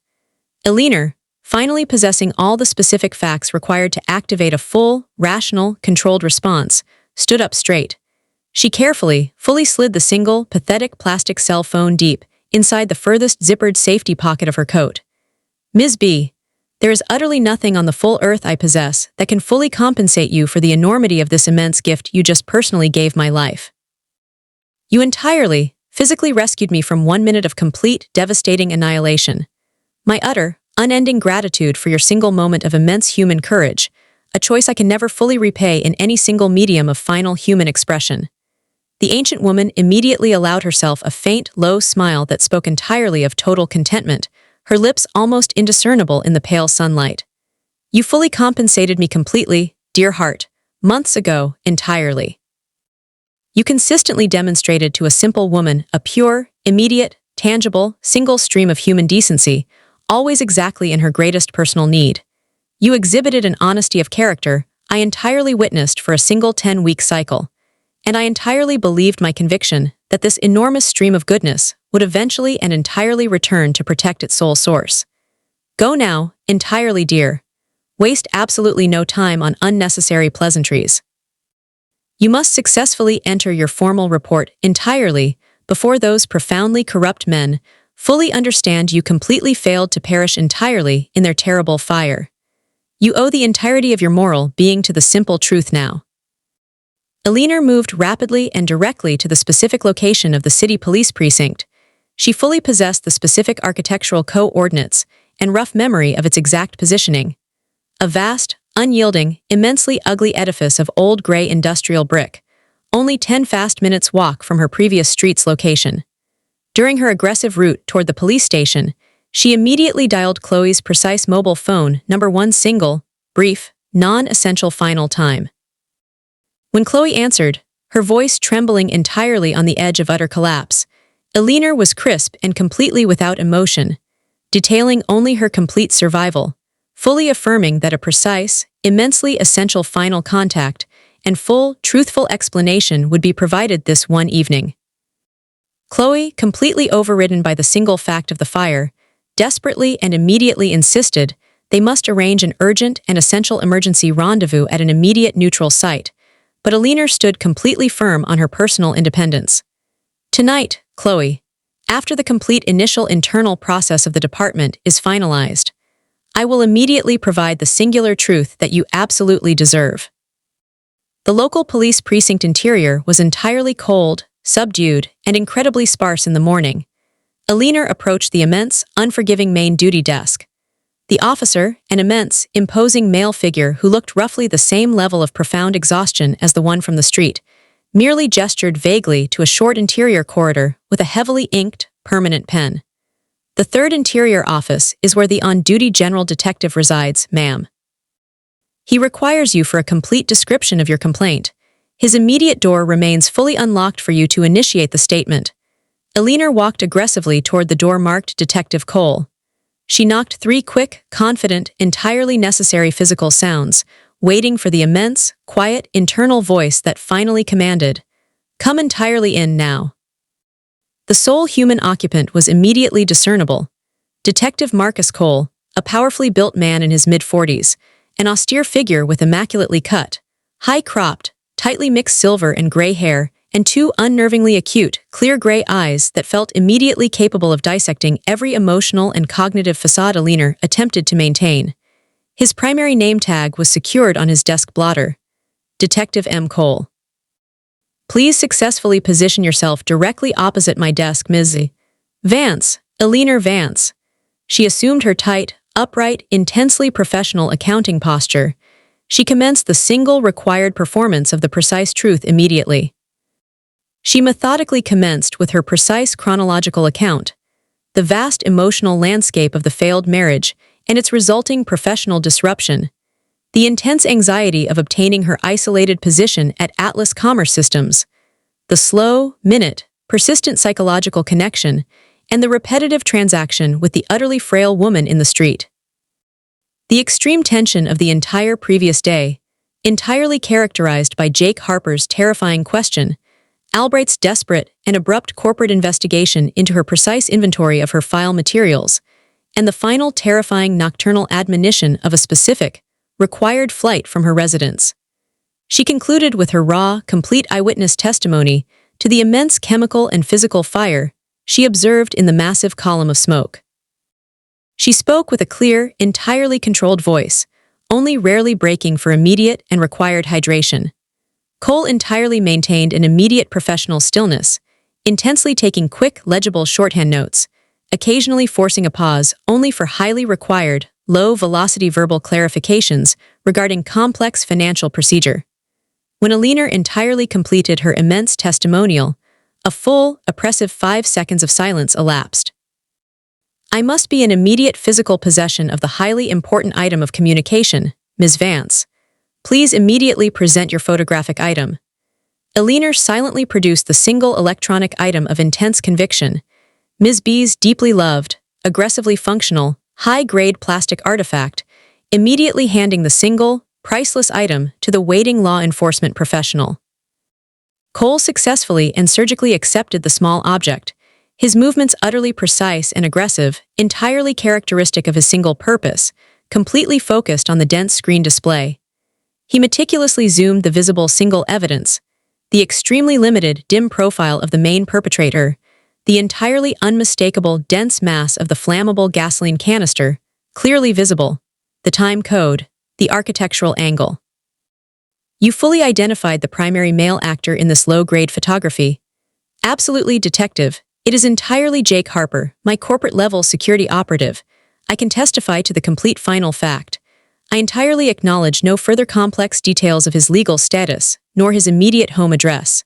Eleanor, finally possessing all the specific facts required to activate a full, rational, controlled response, stood up straight. She carefully, fully slid the single, pathetic plastic cell phone deep inside the furthest zippered safety pocket of her coat. Ms. B, there is utterly nothing on the full earth I possess that can fully compensate you for the enormity of this immense gift you just personally gave my life. You entirely, physically rescued me from 1 minute of complete, devastating annihilation. My utter, unending gratitude for your single moment of immense human courage, a choice I can never fully repay in any single medium of final human expression. The ancient woman immediately allowed herself a faint, low smile that spoke entirely of total contentment, her lips almost indiscernible in the pale sunlight. You fully compensated me completely, dear heart, months ago, entirely. You consistently demonstrated to a simple woman a pure, immediate, tangible, single stream of human decency, always exactly in her greatest personal need. You exhibited an honesty of character I entirely witnessed for a single 10-week cycle, and I entirely believed my conviction that this enormous stream of goodness would eventually and entirely return to protect its sole source. Go now, entirely dear. Waste absolutely no time on unnecessary pleasantries. You must successfully enter your formal report entirely before those profoundly corrupt men fully understand you completely failed to perish entirely in their terrible fire. You owe the entirety of your moral being to the simple truth now. Eleanor moved rapidly and directly to the specific location of the city police precinct. She fully possessed the specific architectural coordinates and rough memory of its exact positioning. A vast, unyielding, immensely ugly edifice of old gray industrial brick, only 10 fast minutes' walk from her previous street's location. During her aggressive route toward the police station, she immediately dialed Chloe's precise mobile phone number 1 single, brief, non-essential final time. When Chloe answered, her voice trembling entirely on the edge of utter collapse, Eleanor was crisp and completely without emotion, detailing only her complete survival, fully affirming that a precise, immensely essential final contact and full, truthful explanation would be provided this one evening. Chloe, completely overridden by the single fact of the fire, desperately and immediately insisted they must arrange an urgent and essential emergency rendezvous at an immediate neutral site, but Eleanor stood completely firm on her personal independence. Tonight, Chloe, after the complete initial internal process of the department is finalized, I will immediately provide the singular truth that you absolutely deserve. The local police precinct interior was entirely cold, subdued, and incredibly sparse in the morning. Eleanor approached the immense, unforgiving main duty desk. The officer, an immense, imposing male figure who looked roughly the same level of profound exhaustion as the one from the street, merely gestured vaguely to a short interior corridor with a heavily inked, permanent pen. The third interior office is where the on-duty general detective resides, ma'am. He requires you for a complete description of your complaint. His immediate door remains fully unlocked for you to initiate the statement. Eleanor walked aggressively toward the door marked Detective Cole. She knocked 3 quick, confident, entirely necessary physical sounds, waiting for the immense, quiet, internal voice that finally commanded, "Come entirely in now." The sole human occupant was immediately discernible. Detective Marcus Cole, a powerfully built man in his mid-40s, an austere figure with immaculately cut, high-cropped, tightly mixed silver and gray hair, and 2 unnervingly acute, clear gray eyes that felt immediately capable of dissecting every emotional and cognitive facade Eleanor attempted to maintain. His primary name tag was secured on his desk blotter. Detective M. Cole. Please successfully position yourself directly opposite my desk, Ms. Vance, Eleanor Vance. She assumed her tight, upright, intensely professional accounting posture. She commenced the single required performance of the precise truth immediately. She methodically commenced with her precise chronological account, the vast emotional landscape of the failed marriage and its resulting professional disruption, the intense anxiety of obtaining her isolated position at Atlas Commerce Systems, the slow, persistent psychological connection, and the repetitive transaction with the utterly frail woman in the street. The extreme tension of the entire previous day, entirely characterized by Jake Harper's terrifying question, Albright's desperate and abrupt corporate investigation into her precise inventory of her file materials, and the final terrifying nocturnal admonition of a specific, required flight from her residence. She concluded with her raw, complete eyewitness testimony to the immense chemical and physical fire she observed in the massive column of smoke. She spoke with a clear, entirely controlled voice, only rarely breaking for immediate and required hydration. Cole entirely maintained an immediate professional stillness, intensely taking quick, legible shorthand notes, occasionally forcing a pause only for highly required, low-velocity verbal clarifications regarding complex financial procedure. When Eleanor entirely completed her immense testimonial, a full, oppressive 5 seconds of silence elapsed. I must be in immediate physical possession of the highly important item of communication, Ms. Vance. Please immediately present your photographic item. Eleanor silently produced the single electronic item of intense conviction, Ms. B's deeply loved, aggressively functional, high-grade plastic artifact, immediately handing the single, priceless item to the waiting law enforcement professional. Cole successfully and surgically accepted the small object, his movements utterly precise and aggressive, entirely characteristic of his single purpose, completely focused on the dense screen display. He meticulously zoomed the visible single evidence, the extremely limited, dim profile of the main perpetrator, the entirely unmistakable, dense mass of the flammable gasoline canister, clearly visible, the time code, the architectural angle. You fully identified the primary male actor in this low-grade photography. Absolutely, detective. It is entirely Jake Harper, my corporate-level security operative. I can testify to the complete final fact. I entirely acknowledge no further complex details of his legal status, nor his immediate home address.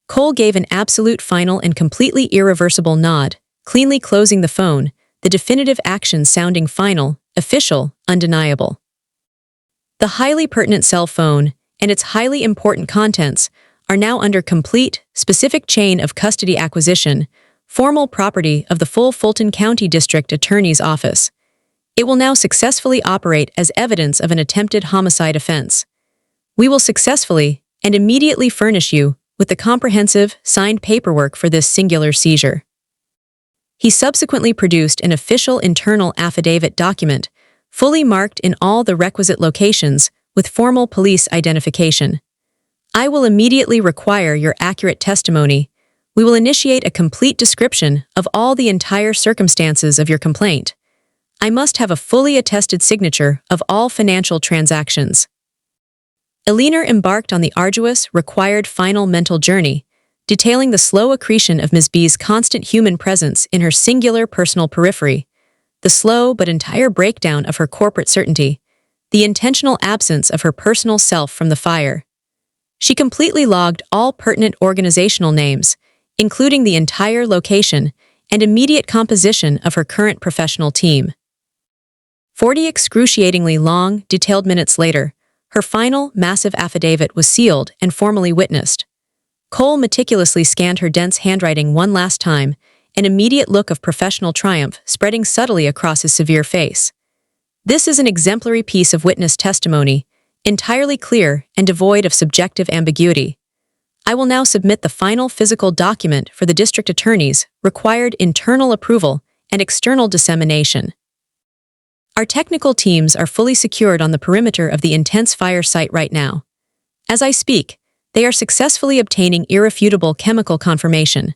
Cole gave an absolute final and completely irreversible nod, cleanly closing the phone, the definitive action sounding final, official, undeniable. The highly pertinent cell phone and its highly important contents are now under complete, specific chain of custody acquisition, formal property of the full Fulton County District Attorney's Office. It will now successfully operate as evidence of an attempted homicide offense. We will successfully and immediately furnish you with the comprehensive, signed paperwork for this singular seizure. He subsequently produced an official internal affidavit document, fully marked in all the requisite locations with formal police identification. I will immediately require your accurate testimony. We will initiate a complete description of all the entire circumstances of your complaint. I must have a fully attested signature of all financial transactions. Eleanor embarked on the arduous, required final mental journey, detailing the slow accretion of Ms. B's constant human presence in her singular personal periphery, the slow but entire breakdown of her corporate certainty, the intentional absence of her personal self from the fire. She completely logged all pertinent organizational names, including the entire location and immediate composition of her current professional team. 40 excruciatingly long, detailed minutes later, her final, massive affidavit was sealed and formally witnessed. Cole meticulously scanned her dense handwriting one last time, an immediate look of professional triumph spreading subtly across his severe face. This is an exemplary piece of witness testimony, entirely clear and devoid of subjective ambiguity. I will now submit the final physical document for the district attorney's required internal approval and external dissemination. Our technical teams are fully secured on the perimeter of the intense fire site right now. As I speak, they are successfully obtaining irrefutable chemical confirmation.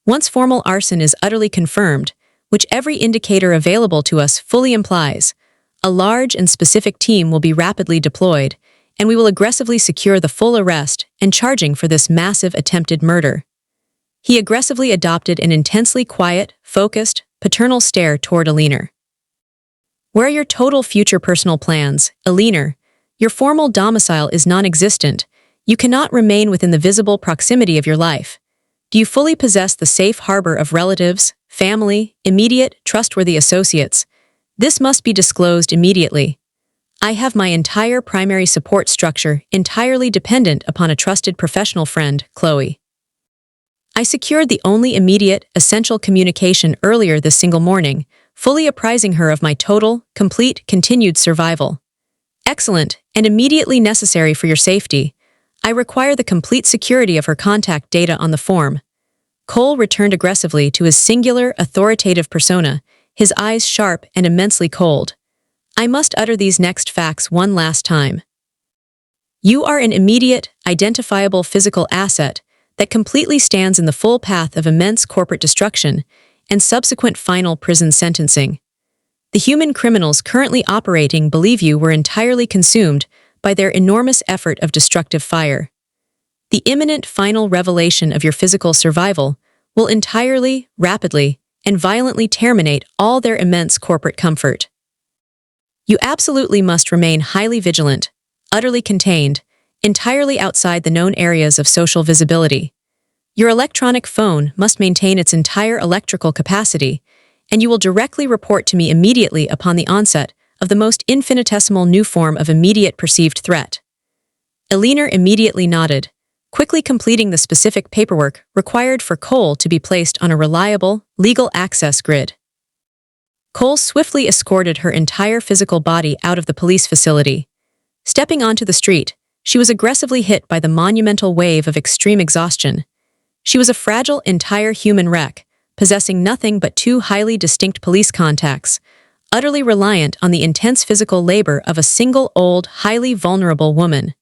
Once formal arson is utterly confirmed, which every indicator available to us fully implies, a large and specific team will be rapidly deployed, and we will aggressively secure the full arrest and charging for this massive attempted murder. He aggressively adopted an intensely quiet, focused, paternal stare toward Aliner. Where are your total future personal plans, Aliner? Your formal domicile is non-existent. You cannot remain within the visible proximity of your life. Do you fully possess the safe harbor of relatives, family, immediate, trustworthy associates? This must be disclosed immediately. I have my entire primary support structure entirely dependent upon a trusted professional friend, Chloe. I secured the only immediate, essential communication earlier this single morning, fully apprising her of my total, complete, continued survival. Excellent, and immediately necessary for your safety. I require the complete security of her contact data on the form. Cole returned aggressively to his singular, authoritative persona, his eyes sharp and immensely cold. I must utter these next facts one last time. You are an immediate, identifiable physical asset that completely stands in the full path of immense corporate destruction and subsequent final prison sentencing. The human criminals currently operating believe you were entirely consumed by their enormous effort of destructive fire. The imminent final revelation of your physical survival will entirely, rapidly, and violently terminate all their immense corporate comfort. You absolutely must remain highly vigilant, utterly contained, entirely outside the known areas of social visibility. Your electronic phone must maintain its entire electrical capacity, and you will directly report to me immediately upon the onset of the most infinitesimal new form of immediate perceived threat. Aliner immediately nodded, quickly completing the specific paperwork required for Cole to be placed on a reliable, legal access grid. Cole swiftly escorted her entire physical body out of the police facility. Stepping onto the street, she was aggressively hit by the monumental wave of extreme exhaustion. She was a fragile, entire human wreck, possessing nothing but two highly distinct police contacts, utterly reliant on the intense physical labor of a single old, highly vulnerable woman.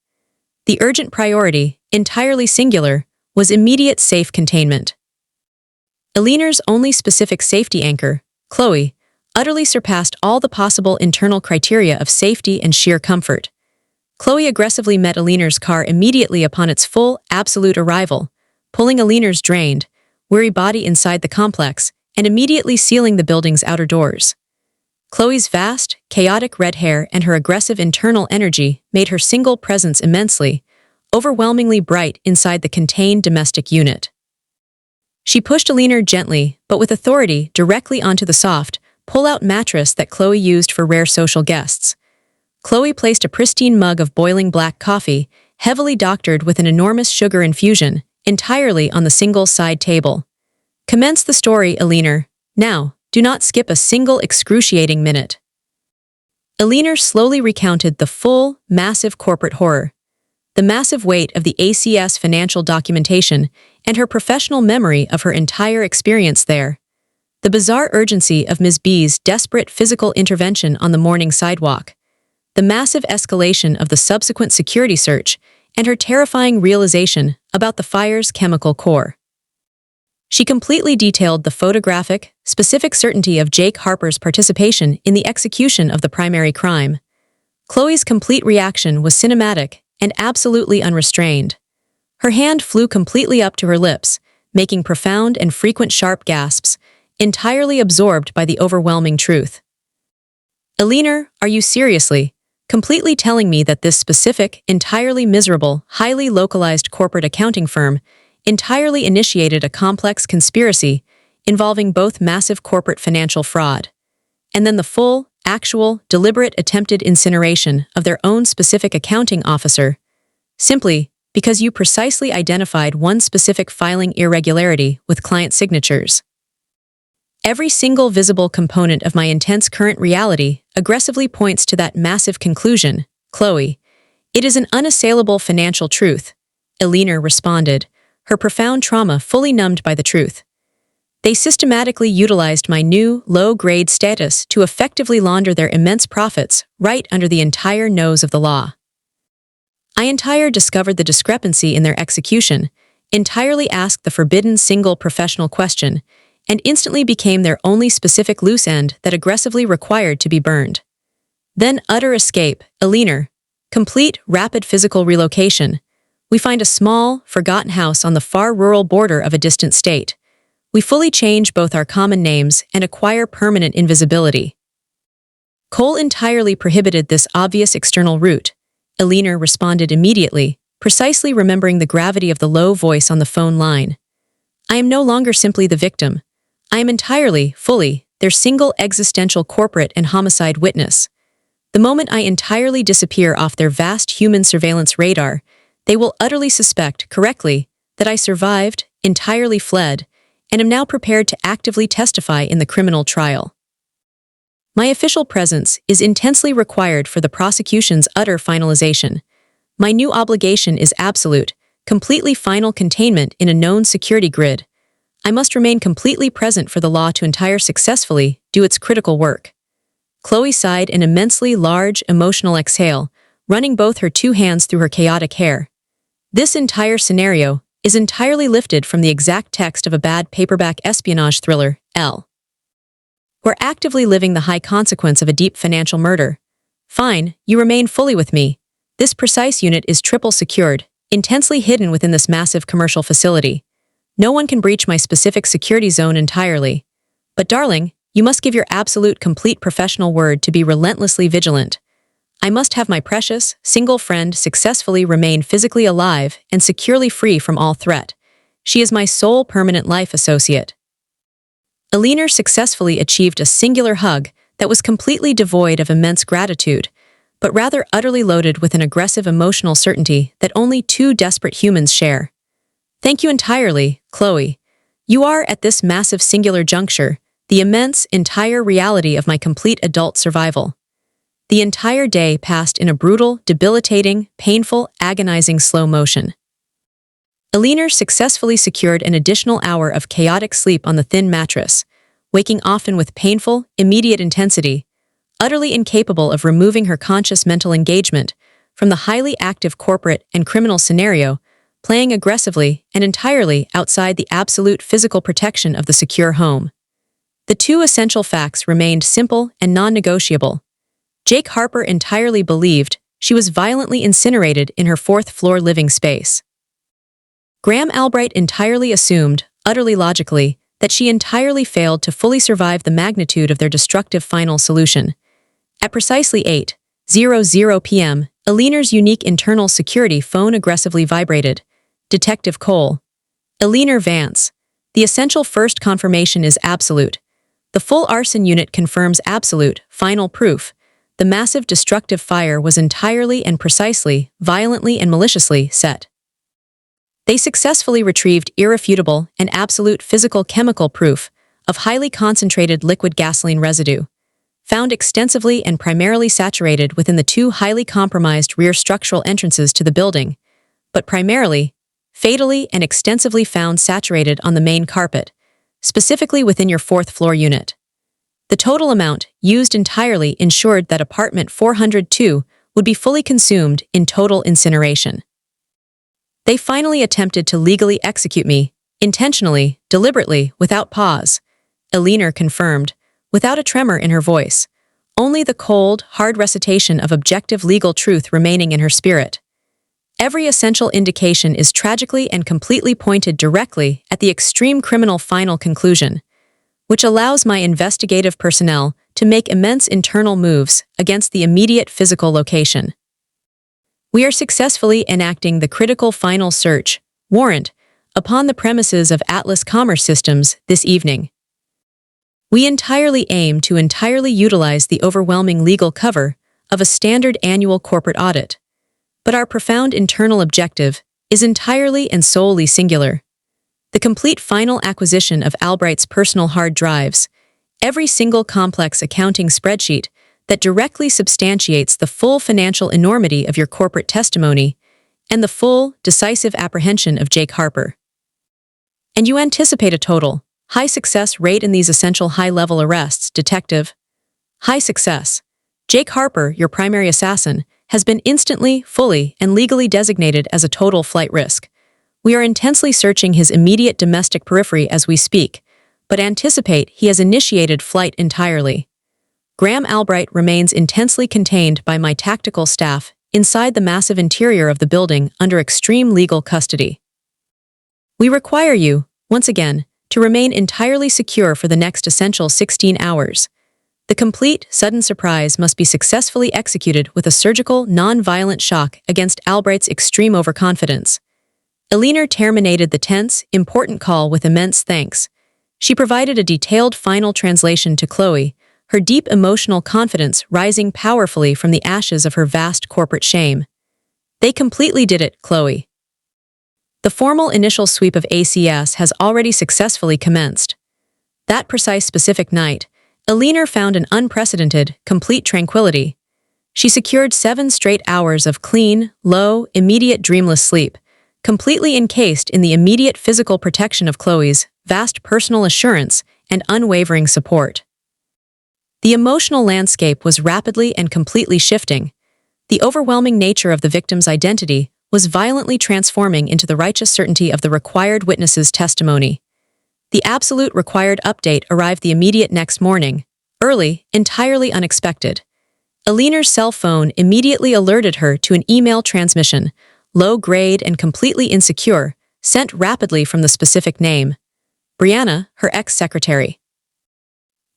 The urgent priority, entirely singular, was immediate safe containment. Aliner's only specific safety anchor, Chloe, utterly surpassed all the possible internal criteria of safety and sheer comfort. Chloe aggressively met Aliner's car immediately upon its full, absolute arrival, pulling Aliner's drained, weary body inside the complex and immediately sealing the building's outer doors. Chloe's vast, chaotic red hair and her aggressive internal energy made her single presence immensely, overwhelmingly bright inside the contained domestic unit. She pushed Aliner gently, but with authority, directly onto the soft, pull-out mattress that Chloe used for rare social guests. Chloe placed a pristine mug of boiling black coffee, heavily doctored with an enormous sugar infusion, entirely on the single side table. Commence the story, Aliner. Now, do not skip a single excruciating minute. Aliner slowly recounted the full, massive corporate horror, the massive weight of the ACS financial documentation, and her professional memory of her entire experience there. The bizarre urgency of Ms. B's desperate physical intervention on the morning sidewalk, the massive escalation of the subsequent security search, and her terrifying realization about the fire's chemical core. She completely detailed the photographic, specific certainty of Jake Harper's participation in the execution of the primary crime. Chloe's complete reaction was cinematic and absolutely unrestrained. Her hand flew completely up to her lips, making profound and frequent sharp gasps, entirely absorbed by the overwhelming truth. Aliner, are you seriously, completely telling me that this specific, entirely miserable, highly localized corporate accounting firm entirely initiated a complex conspiracy involving both massive corporate financial fraud, and then the full, actual, deliberate attempted incineration of their own specific accounting officer, simply because you precisely identified one specific filing irregularity with client signatures? Every single visible component of my intense current reality aggressively points to that massive conclusion, Chloe. It is an unassailable financial truth, Aliner responded, her profound trauma fully numbed by the truth. They systematically utilized my new, low-grade status to effectively launder their immense profits right under the entire nose of the law. I entire discovered the discrepancy in their execution, entirely asked the forbidden single professional question, and instantly became their only specific loose end that aggressively required to be burned. Then utter escape, Aliner. complete, rapid physical relocation. We find a small, forgotten house on the far rural border of a distant state. We fully change both our common names and acquire permanent invisibility. Cole entirely prohibited this obvious external route. Eleanor responded immediately, precisely remembering the gravity of the low voice on the phone line. I am no longer simply the victim. I am entirely, fully, their single existential corporate and homicide witness. The moment I entirely disappear off their vast human surveillance radar, they will utterly suspect, correctly, that I survived, entirely fled, and am now prepared to actively testify in the criminal trial. My official presence is intensely required for the prosecution's utter finalization. My new obligation is absolute, completely final containment in a known security grid. I must remain completely present for the law to entire successfully do its critical work. Chloe sighed an immensely large, emotional exhale, running both her two hands through her chaotic hair. This entire scenario is entirely lifted from the exact text of a bad paperback espionage thriller, L. We're actively living the high consequence of a deep financial murder. Fine, you remain fully with me. This precise unit is triple secured, intensely hidden within this massive commercial facility. No one can breach my specific security zone entirely. But darling, you must give your absolute complete professional word to be relentlessly vigilant. I must have my precious, single friend successfully remain physically alive and securely free from all threat. She is my sole permanent life associate. Eleanor successfully achieved a singular hug that was completely devoid of immense gratitude, but rather utterly loaded with an aggressive emotional certainty that only two desperate humans share. Thank you entirely, Chloe. You are, at this massive singular juncture, the immense, entire reality of my complete adult survival. The entire day passed in a brutal, debilitating, painful, agonizing slow motion. Eleanor successfully secured an additional hour of chaotic sleep on the thin mattress, waking often with painful, immediate intensity, utterly incapable of removing her conscious mental engagement from the highly active corporate and criminal scenario, playing aggressively and entirely outside the absolute physical protection of the secure home. The two essential facts remained simple and non-negotiable. Jake Harper entirely believed she was violently incinerated in her fourth-floor living space. Graham Albright entirely assumed, utterly logically, that she entirely failed to fully survive the magnitude of their destructive final solution. At precisely 8:00 p.m., Eleanor's unique internal security phone aggressively vibrated. Detective Cole. Eleanor Vance. The essential first confirmation is absolute. The full arson unit confirms absolute, final proof. The massive destructive fire was entirely and precisely, violently and maliciously set. They successfully retrieved irrefutable and absolute physical chemical proof of highly concentrated liquid gasoline residue, found extensively and primarily saturated within the two highly compromised rear structural entrances to the building, but primarily, fatally and extensively found saturated on the main carpet, specifically within your fourth-floor unit. The total amount, used entirely, ensured that apartment 402 would be fully consumed in total incineration. They finally attempted to legally execute me, intentionally, deliberately, without pause, Eleanor confirmed, without a tremor in her voice, only the cold, hard recitation of objective legal truth remaining in her spirit. Every essential indication is tragically and completely pointed directly at the extreme criminal final conclusion, which allows my investigative personnel to make immense internal moves against the immediate physical location. We are successfully enacting the critical final search warrant upon the premises of Atlas Commerce Systems this evening. We entirely aim to entirely utilize the overwhelming legal cover of a standard annual corporate audit, but our profound internal objective is entirely and solely singular. The complete final acquisition of Albright's personal hard drives, every single complex accounting spreadsheet that directly substantiates the full financial enormity of your corporate testimony, and the full, decisive apprehension of Jake Harper. And you anticipate a total, high success rate in these essential high-level arrests, Detective. High success. Jake Harper, your primary assassin, has been instantly, fully, and legally designated as a total flight risk. We are intensely searching his immediate domestic periphery as we speak, but anticipate he has initiated flight entirely. Graham Albright remains intensely contained by my tactical staff inside the massive interior of the building under extreme legal custody. We require you, once again, to remain entirely secure for the next essential 16 hours. The complete, sudden surprise must be successfully executed with a surgical, non-violent shock against Albright's extreme overconfidence. Eleanor terminated the tense, important call with immense thanks. She provided a detailed final translation to Chloe, her deep emotional confidence rising powerfully from the ashes of her vast corporate shame. They completely did it, Chloe. The formal initial sweep of ACS has already successfully commenced. That precise specific night, Eleanor found an unprecedented, complete tranquility. She secured 7 straight hours of clean, low, immediate dreamless sleep, completely encased in the immediate physical protection of Chloe's vast personal assurance and unwavering support. The emotional landscape was rapidly and completely shifting. The overwhelming nature of the victim's identity was violently transforming into the righteous certainty of the required witness's testimony. The absolute required update arrived the immediate next morning, early, entirely unexpected. Eleanor's cell phone immediately alerted her to an email transmission, low-grade and completely insecure, sent rapidly from the specific name. Brianna, her ex-secretary.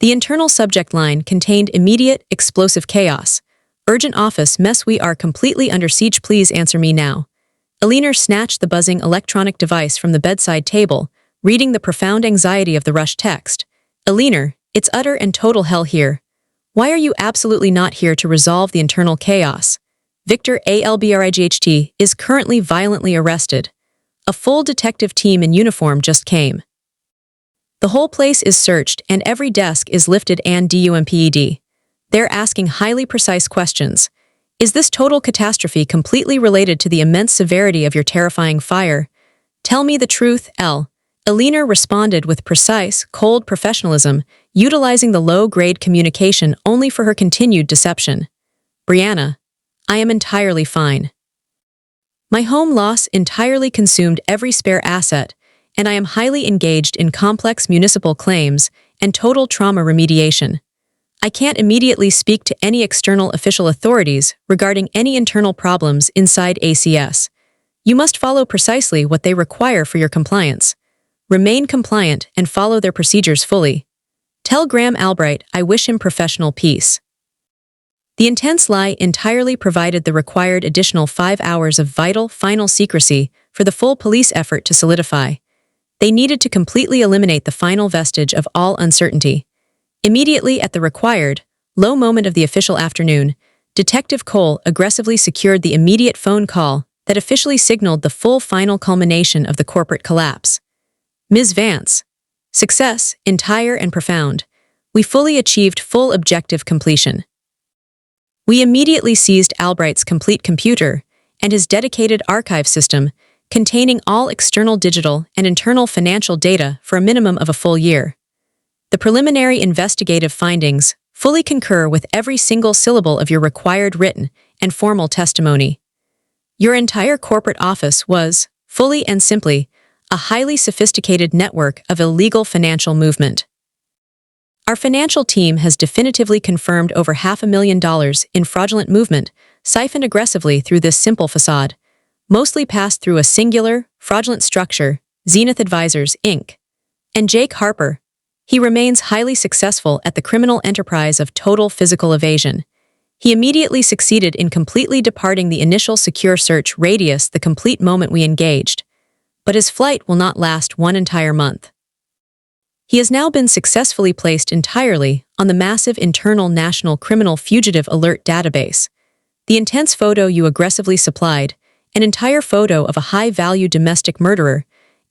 The internal subject line contained immediate, explosive chaos. Urgent office mess, we are completely under siege, please answer me now. Eleanor snatched the buzzing electronic device from the bedside table, reading the profound anxiety of the rushed text. Eleanor, it's utter and total hell here. Why are you absolutely not here to resolve the internal chaos? Victor Albright is currently violently arrested. A full detective team in uniform just came. The whole place is searched and every desk is lifted and dumped. They're asking highly precise questions. Is this total catastrophe completely related to the immense severity of your terrifying fire? Tell me the truth, L. Eleanor responded with precise, cold professionalism, utilizing the low-grade communication only for her continued deception. Brianna, I am entirely fine. My home loss entirely consumed every spare asset, and I am highly engaged in complex municipal claims and total trauma remediation. I can't immediately speak to any external official authorities regarding any internal problems inside ACS. You must follow precisely what they require for your compliance. Remain compliant and follow their procedures fully. Tell Graham Albright I wish him professional peace. The intense lie entirely provided the required additional 5 hours of vital, final secrecy for the full police effort to solidify. They needed to completely eliminate the final vestige of all uncertainty. Immediately at the required, low moment of the official afternoon, Detective Cole aggressively secured the immediate phone call that officially signaled the full final culmination of the corporate collapse. Ms. Vance. Success, entire and profound. We fully achieved full objective completion. We immediately seized Albright's complete computer and his dedicated archive system, containing all external digital and internal financial data for a minimum of a full year. The preliminary investigative findings fully concur with every single syllable of your required written and formal testimony. Your entire corporate office was, fully and simply, a highly sophisticated network of illegal financial movement. Our financial team has definitively confirmed over $500,000 in fraudulent movement, siphoned aggressively through this simple facade, mostly passed through a singular, fraudulent structure, Zenith Advisors, Inc. And Jake Harper. He remains highly successful at the criminal enterprise of total physical evasion. He immediately succeeded in completely departing the initial secure search radius the complete moment we engaged. But his flight will not last one entire month. He has now been successfully placed entirely on the massive internal National Criminal Fugitive Alert database. The intense photo you aggressively supplied, an entire photo of a high-value domestic murderer,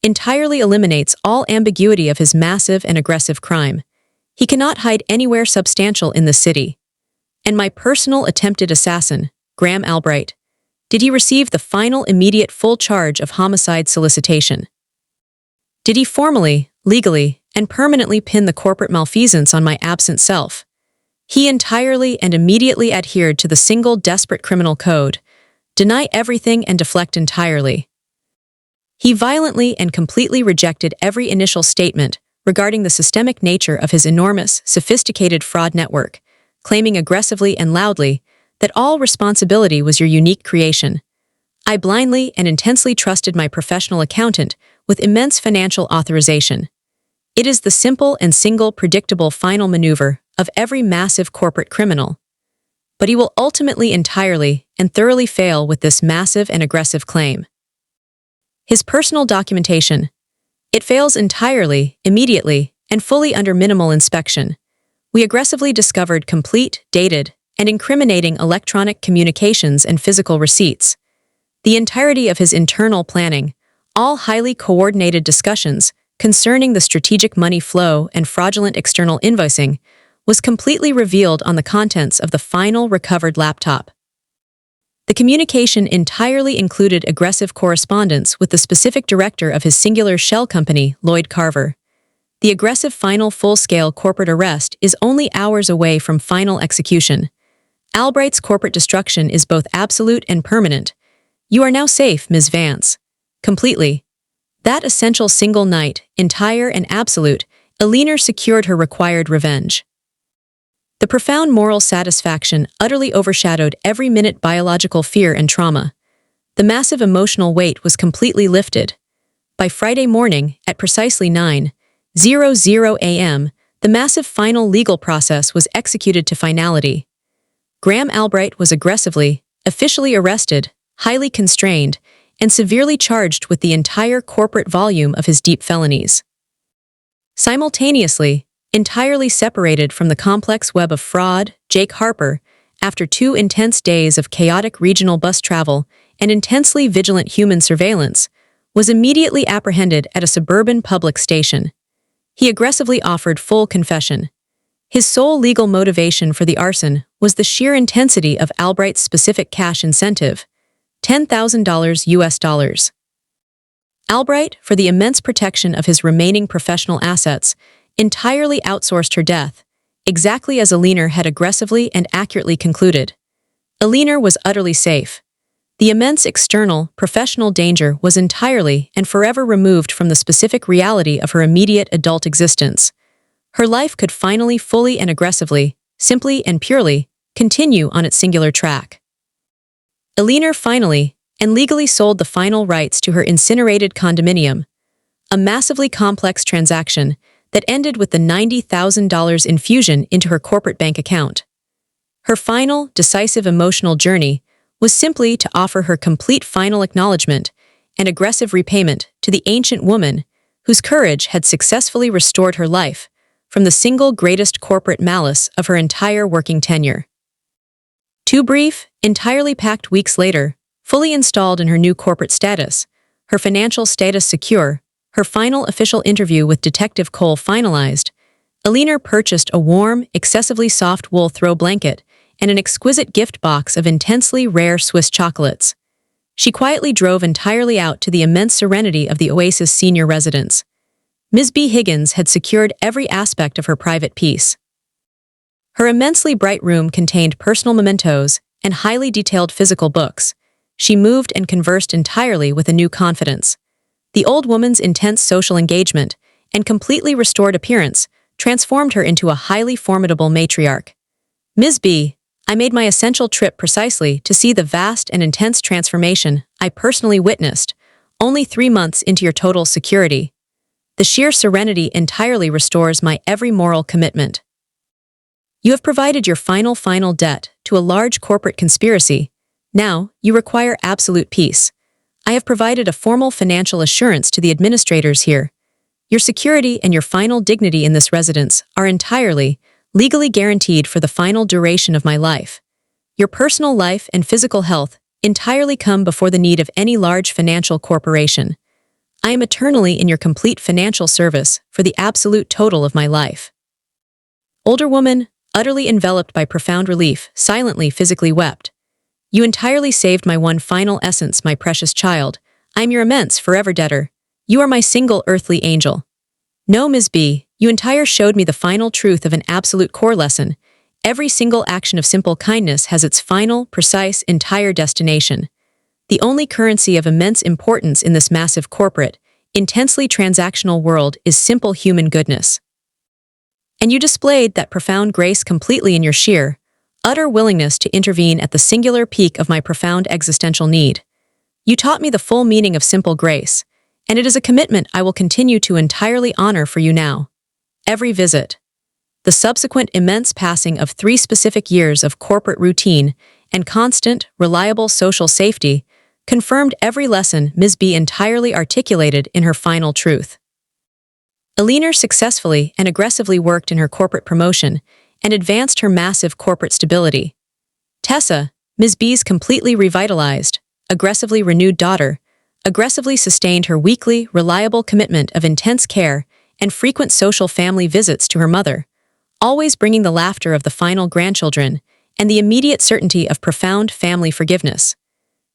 entirely eliminates all ambiguity of his massive and aggressive crime. He cannot hide anywhere substantial in the city. And my personal attempted assassin, Graham Albright, did he receive the final immediate full charge of homicide solicitation? Did he formally, legally, and permanently pin the corporate malfeasance on my absent self? He entirely and immediately adhered to the single desperate criminal code, deny everything and deflect entirely. He violently and completely rejected every initial statement regarding the systemic nature of his enormous, sophisticated fraud network, claiming aggressively and loudly that all responsibility was your unique creation. I blindly and intensely trusted my professional accountant with immense financial authorization. It is the simple and single predictable final maneuver of every massive corporate criminal. But he will ultimately entirely and thoroughly fail with this massive and aggressive claim. His personal documentation. It fails entirely, immediately, and fully under minimal inspection. We aggressively discovered complete, dated, and incriminating electronic communications and physical receipts. The entirety of his internal planning, all highly coordinated discussions concerning the strategic money flow and fraudulent external invoicing, was completely revealed on the contents of the final recovered laptop. The communication entirely included aggressive correspondence with the specific director of his singular shell company, Lloyd Carver. The aggressive final full-scale corporate arrest is only hours away from final execution. Albright's corporate destruction is both absolute and permanent. You are now safe, Ms. Vance. Completely. That essential single night, entire and absolute, Elinor secured her required revenge. The profound moral satisfaction utterly overshadowed every minute biological fear and trauma. The massive emotional weight was completely lifted. By Friday morning, at precisely 9:00 a.m., the massive final legal process was executed to finality. Graham Albright was aggressively, officially arrested, highly constrained, and severely charged with the entire corporate volume of his deep felonies. Simultaneously, entirely separated from the complex web of fraud, Jake Harper, after 2 intense days of chaotic regional bus travel and intensely vigilant human surveillance, was immediately apprehended at a suburban public station. He aggressively offered full confession. His sole legal motivation for the arson was the sheer intensity of Albright's specific cash incentive, $10,000 US. Albright, for the immense protection of his remaining professional assets, entirely outsourced her death, exactly as Elinor had aggressively and accurately concluded. Elinor was utterly safe. The immense external, professional danger was entirely and forever removed from the specific reality of her immediate adult existence. Her life could finally fully and aggressively, simply and purely, continue on its singular track. Elinor finally and legally sold the final rights to her incinerated condominium, a massively complex transaction that ended with the $90,000 infusion into her corporate bank account. Her final, decisive emotional journey was simply to offer her complete final acknowledgement and aggressive repayment to the ancient woman whose courage had successfully restored her life from the single greatest corporate malice of her entire working tenure. 2 brief, entirely packed weeks later, fully installed in her new corporate status, her financial status secure, her final official interview with Detective Cole finalized, Elinor purchased a warm, excessively soft wool throw blanket and an exquisite gift box of intensely rare Swiss chocolates. She quietly drove entirely out to the immense serenity of the Oasis senior residence. Ms. B. Higgins had secured every aspect of her private peace. Her immensely bright room contained personal mementos and highly detailed physical books. She moved and conversed entirely with a new confidence. The old woman's intense social engagement and completely restored appearance transformed her into a highly formidable matriarch. Ms. B., I made my essential trip precisely to see the vast and intense transformation I personally witnessed, only 3 months into your total security. The sheer serenity entirely restores my every moral commitment. You have provided your final debt to a large corporate conspiracy. Now, you require absolute peace. I have provided a formal financial assurance to the administrators here. Your security and your final dignity in this residence are entirely, legally guaranteed for the final duration of my life. Your personal life and physical health entirely come before the need of any large financial corporation. I am eternally in your complete financial service for the absolute total of my life. Older woman, utterly enveloped by profound relief, silently physically wept. You entirely saved my one final essence, my precious child. I am your immense forever debtor. You are my single earthly angel. No, Ms. B., you entire showed me the final truth of an absolute core lesson. Every single action of simple kindness has its final, precise, entire destination. The only currency of immense importance in this massive corporate, intensely transactional world is simple human goodness. And you displayed that profound grace completely in your sheer, utter willingness to intervene at the singular peak of my profound existential need. You taught me the full meaning of simple grace, and it is a commitment I will continue to entirely honor for you now. Every visit. The subsequent immense passing of 3 specific years of corporate routine and constant, reliable social safety confirmed every lesson Ms. B entirely articulated in her final truth. Eleanor successfully and aggressively worked in her corporate promotion and advanced her massive corporate stability. Tessa, Ms. B's completely revitalized, aggressively renewed daughter, aggressively sustained her weekly, reliable commitment of intense care and frequent social family visits to her mother, always bringing the laughter of the final grandchildren and the immediate certainty of profound family forgiveness.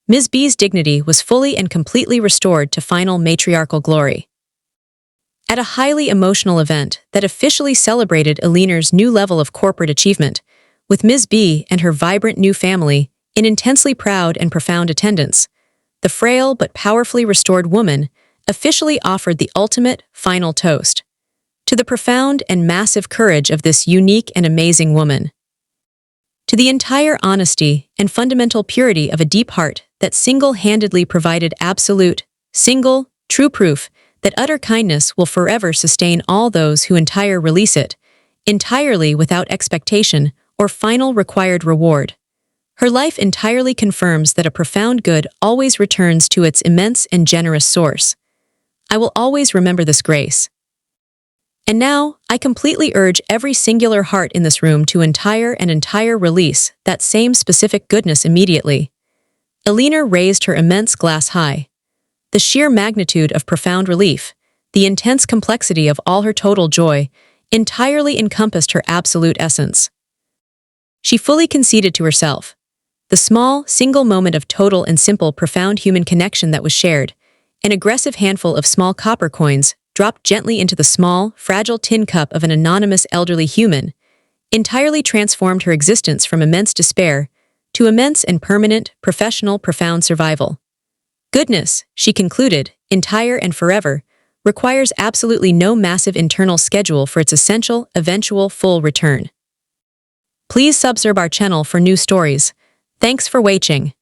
Ms. B's dignity was fully and completely restored to final matriarchal glory. At a highly emotional event that officially celebrated Eleanor's new level of corporate achievement, with Ms. B and her vibrant new family in intensely proud and profound attendance, the frail but powerfully restored woman officially offered the ultimate, final toast to the profound and massive courage of this unique and amazing woman, to the entire honesty and fundamental purity of a deep heart that single-handedly provided absolute, single, true proof that utter kindness will forever sustain all those who entire release it, entirely without expectation or final required reward. Her life entirely confirms that a profound good always returns to its immense and generous source. I will always remember this grace. And now, I completely urge every singular heart in this room to entire release that same specific goodness immediately. Eleanor raised her immense glass high. The sheer magnitude of profound relief, the intense complexity of all her total joy, entirely encompassed her absolute essence. She fully conceded to herself. The small, single moment of total and simple profound human connection that was shared, an aggressive handful of small copper coins dropped gently into the small, fragile tin cup of an anonymous elderly human, entirely transformed her existence from immense despair to immense and permanent, professional, profound survival. Goodness, she concluded, entire and forever, requires absolutely no massive internal schedule for its essential, eventual, full return. Please subscribe our channel for new stories. Thanks for watching.